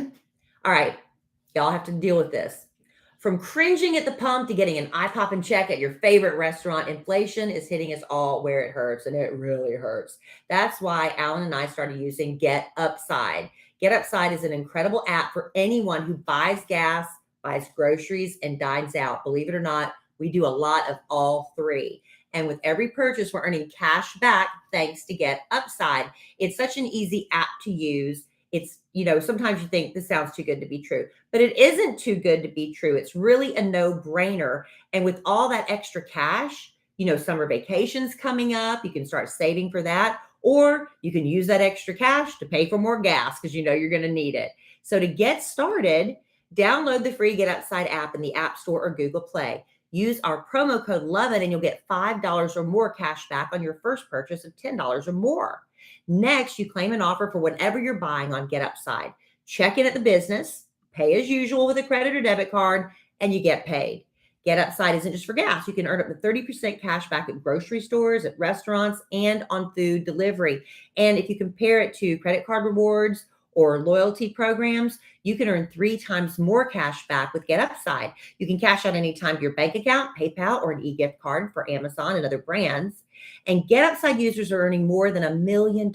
right. Y'all have to deal with this. From cringing at the pump to getting an eye-popping check at your favorite restaurant, inflation is hitting us all where it hurts, and it really hurts. That's why Alan and I started using Get Upside. Get Upside is an incredible app for anyone who buys gas, buys groceries, and dines out. Believe it or not, we do a lot of all three. And with every purchase, we're earning cash back thanks to Get Upside. It's such an easy app to use. It's, sometimes you think this sounds too good to be true, but it isn't too good to be true. It's really a no-brainer. And with all that extra cash, summer vacations coming up, you can start saving for that, or you can use that extra cash to pay for more gas because you're going to need it. So to get started, download the free Get Upside app in the App Store or Google Play. Use our promo code LOVIN and you'll get $5 or more cash back on your first purchase of $10 or more. Next, you claim an offer for whatever you're buying on Get Upside. Check in at the business, pay as usual with a credit or debit card, and you get paid. Get Upside isn't just for gas. You can earn up to 30% cash back at grocery stores, at restaurants, and on food delivery. And if you compare it to credit card rewards or loyalty programs, you can earn 3 times more cash back with Get Upside. You can cash out anytime to your bank account, PayPal, or an e-gift card for Amazon and other brands. And Get Upside users are earning more than $1 million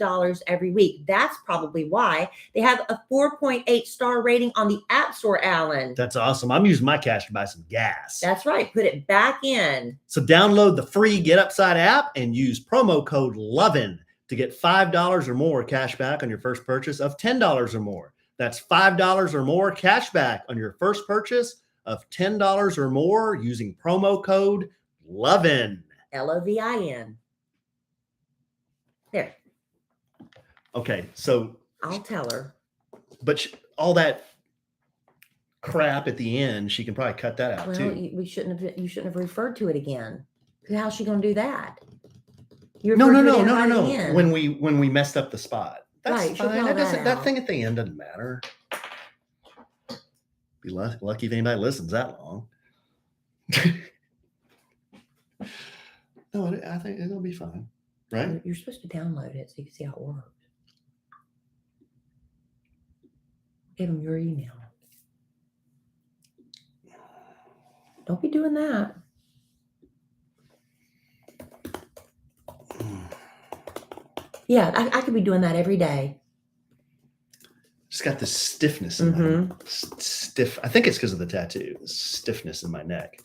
every week. That's probably why they have a 4.8 star rating on the App Store, Alan. That's awesome. I'm using my cash to buy some gas. That's right. Put it back in. So download the free Get Upside app and use promo code LOVIN to get $5 or more cash back on your first purchase of $10 or more. That's $5 or more cash back on your first purchase of $10 or more using promo code LOVIN. LOVIN. There. Okay, so I'll tell her. But all that crap at the end, she can probably cut that out too. You shouldn't have referred to it again. How's she going to do that? No. When we messed up the spot, that's right, fine. That thing at the end doesn't matter. Be lucky if anybody listens that long. No, I think it'll be fine, right? You're supposed to download it so you can see how it works. Give them your email. Don't be doing that. Yeah, I could be doing that every day. Just got this stiffness in my stiff. I think it's because of the tattoo. The stiffness in my neck.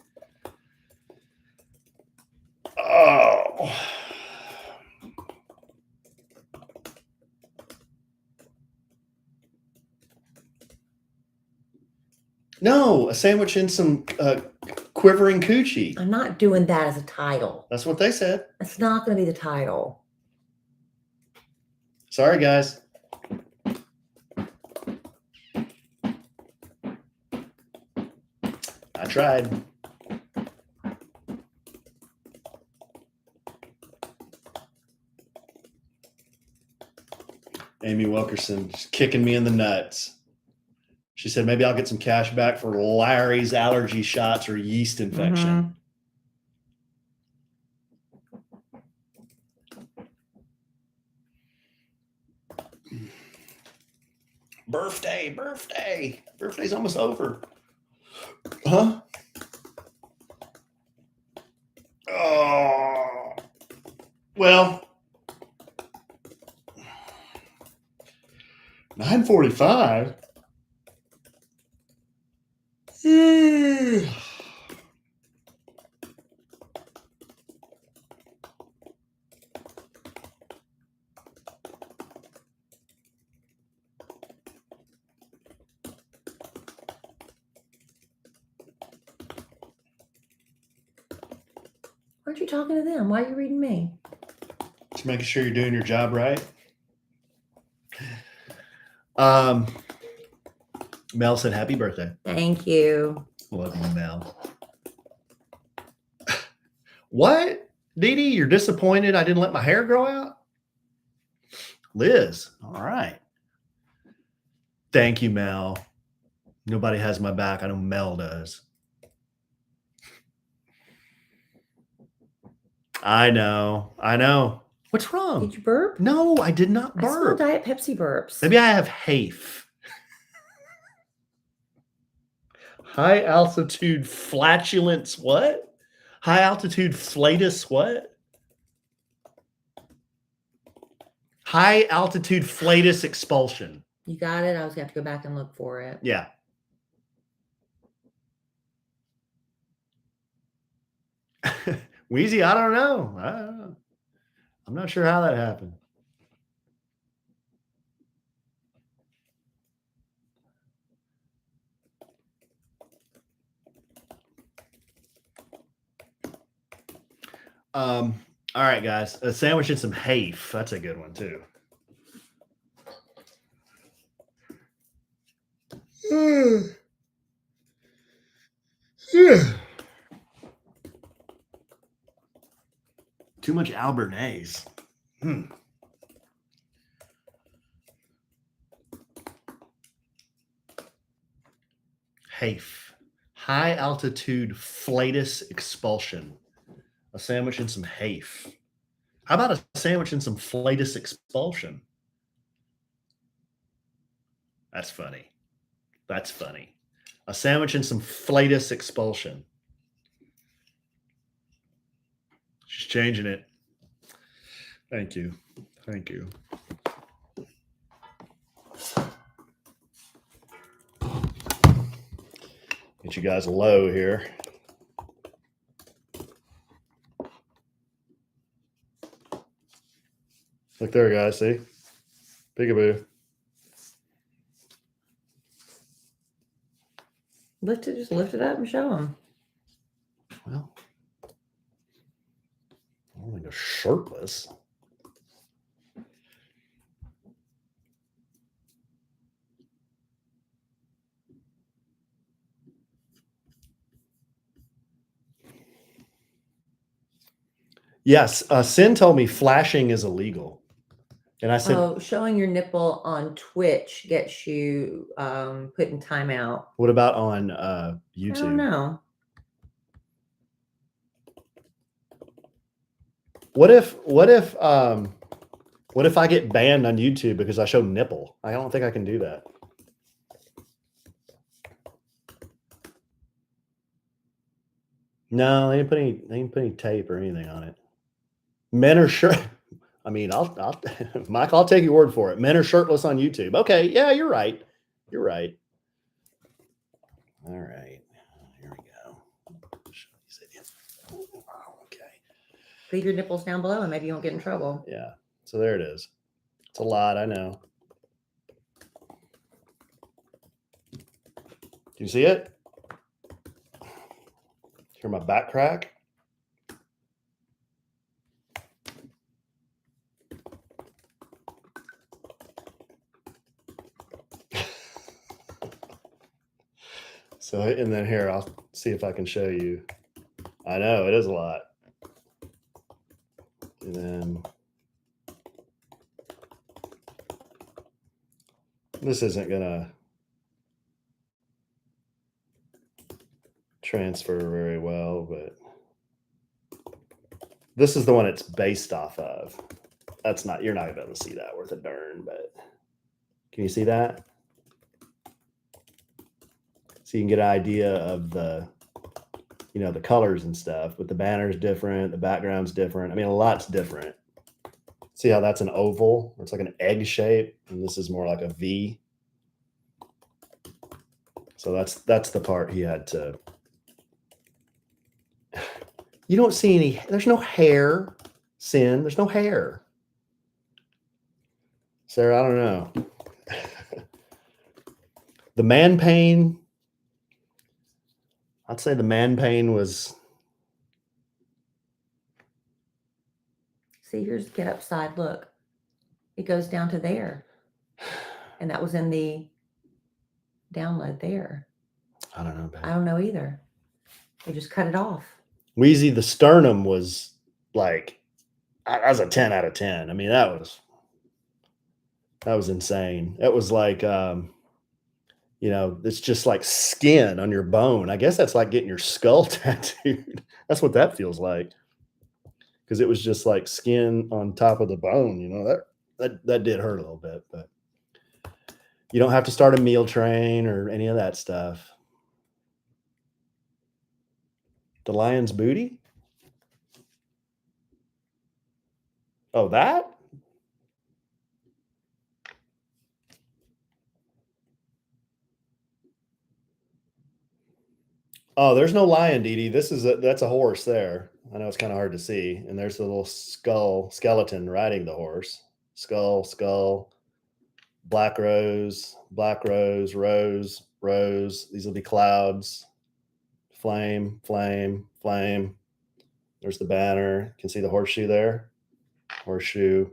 Oh. No, a sandwich and some quivering coochie. I'm not doing that as a title. That's what they said. That's not going to be the title. Sorry, guys. I tried. Amy Wilkerson just kicking me in the nuts. She said, maybe I'll get some cash back for Larry's allergy shots or yeast infection. Birthday's almost over. Huh? Oh, well, 9:45. Aren't you talking to them? Why are you reading me? Just making sure you're doing your job right. Mel said, happy birthday. Thank you. Love you, Mel. What? Dee Dee, you're disappointed I didn't let my hair grow out? Liz, all right. Thank you, Mel. Nobody has my back. I know Mel does. I know. What's wrong? Did you burp? No, I did not burp. I smell Diet Pepsi burps. Maybe I have HAFE. High altitude flatulence what? High altitude flatus what? High altitude flatus expulsion. You got it? I was going to have to go back and look for it. Yeah. Wheezy, I don't know. I'm not sure how that happened. All right, guys. A sandwich and some hafe. That's a good one too. Too much Albernaise. Hafe. High altitude flatus expulsion. A sandwich and some hafe. How about a sandwich and some flatus expulsion? That's funny. That's funny. A sandwich and some flatus expulsion. She's changing it. Thank you. Thank you. Get you guys low here. Look there, guys. See? Peekaboo. Just lift it up and show them. Well, I don't think they're shirtless. Yes, Sin told me flashing is illegal. And I said, showing your nipple on Twitch gets you put in timeout. what about on YouTube? I don't know. What if I get banned on YouTube because I show nipple? I don't think I can do that. No, they didn't put any tape or anything on it. Men are sure. I mean, I'll Mike, I'll take your word for it. Men are shirtless on YouTube. Okay, yeah, you're right. You're right. All right, here we go. Okay. Leave your nipples down below and maybe you won't get in trouble. Yeah. So there it is. It's a lot, I know. Do you see it? Hear my back crack? So, and then here, I'll see if I can show you. I know, it is a lot. And then this isn't gonna transfer very well, but this is the one it's based off of. That's not, you're not gonna be able to see that worth a darn, but can you see that? So you can get an idea of the, you know, the colors and stuff, but the banner's different, the background's different. I mean, a lot's different. See how that's an oval? It's like an egg shape, and this is more like a V. So that's the part he had to. You don't see any, there's no hair, Sin, there's no hair. Sarah, I don't know. The man pain, I'd say the man pain was. See, here's get upside. Look, it goes down to there. And that was in the download there. I don't know. I don't know either. They just cut it off. Wheezy, the sternum was like, that was a 10 out of 10. I mean, that was insane. It was like, you know, it's just like skin on your bone. I guess that's like getting your skull tattooed. That's what that feels like. Because it was just like skin on top of the bone, you know, that did hurt a little bit, but you don't have to start a meal train or any of that stuff. The lion's booty? Oh, that? Oh, there's no lion, Dee Dee. That's a horse there. I know it's kind of hard to see. And there's the little skeleton riding the horse. Skull, black rose, rose. These will be clouds. Flame. There's the banner. You can see the horseshoe there. Horseshoe.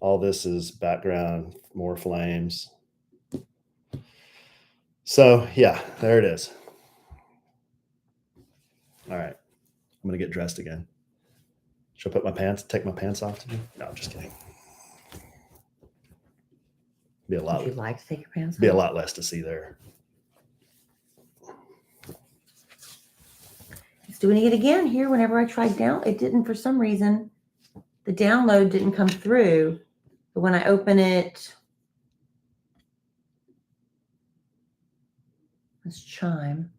All this is background, more flames. So yeah, there it is. All right. I'm going to get dressed again. Should I take my pants off today? No, I'm just kidding. Would you like to take your pants off? Be a lot less to see there. It's doing it again here. Whenever I tried down, it didn't, for some reason, the download didn't come through. But when I open it, let's chime.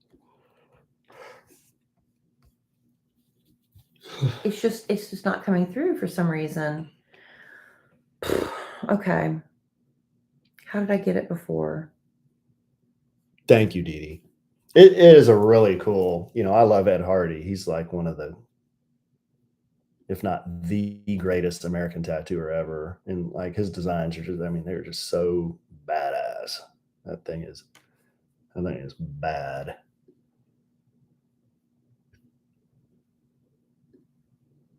It's just not coming through for some reason. Okay. How did I get it before? Thank you, Dee Dee. It is a really cool, I love Ed Hardy. He's like one of the, if not the greatest American tattooer ever. And like his designs are they're just so badass. That thing is bad.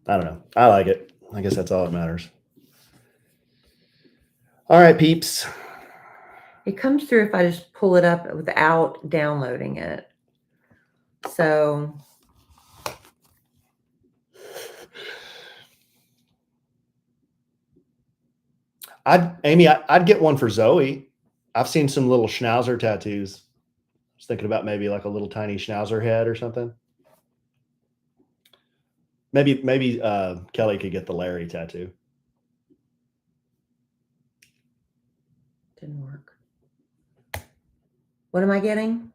I don't know. I like it. I guess that's all that matters. All right, peeps. It comes through if I just pull it up without downloading it. So I'd get one for Zoe. I've seen some little schnauzer tattoos. I was thinking about maybe like a little tiny schnauzer head or something. Maybe Kellie could get the Larry tattoo. Didn't work. What am I getting?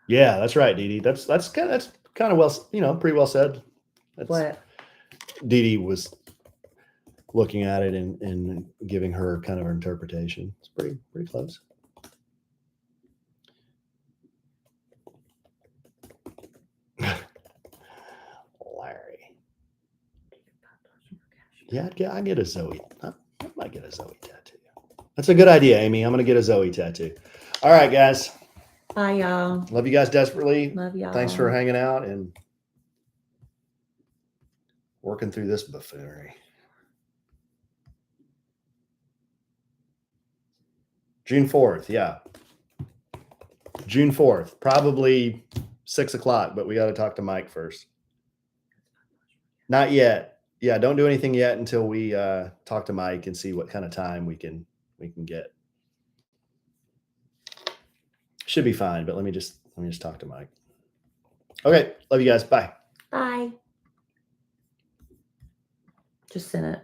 Yeah, that's right, Dee Dee. That's kind of well, pretty well said. What? Dee Dee was looking at it and giving her kind of her interpretation. It's pretty close. Larry. Yeah, I get a Zoe. I might get a Zoe tattoo. That's a good idea, Amy. I'm going to get a Zoe tattoo. All right, guys. Bye, y'all. Love you guys desperately. Love y'all. Thanks for hanging out and working through this buffoonery. June 4th, yeah. June 4th, probably 6:00, but we got to talk to Mike first. Not yet. Yeah, don't do anything yet until we talk to Mike and see what kind of time we can get. Should be fine, but let me just talk to Mike. Okay, love you guys. Bye. Bye. Just send it.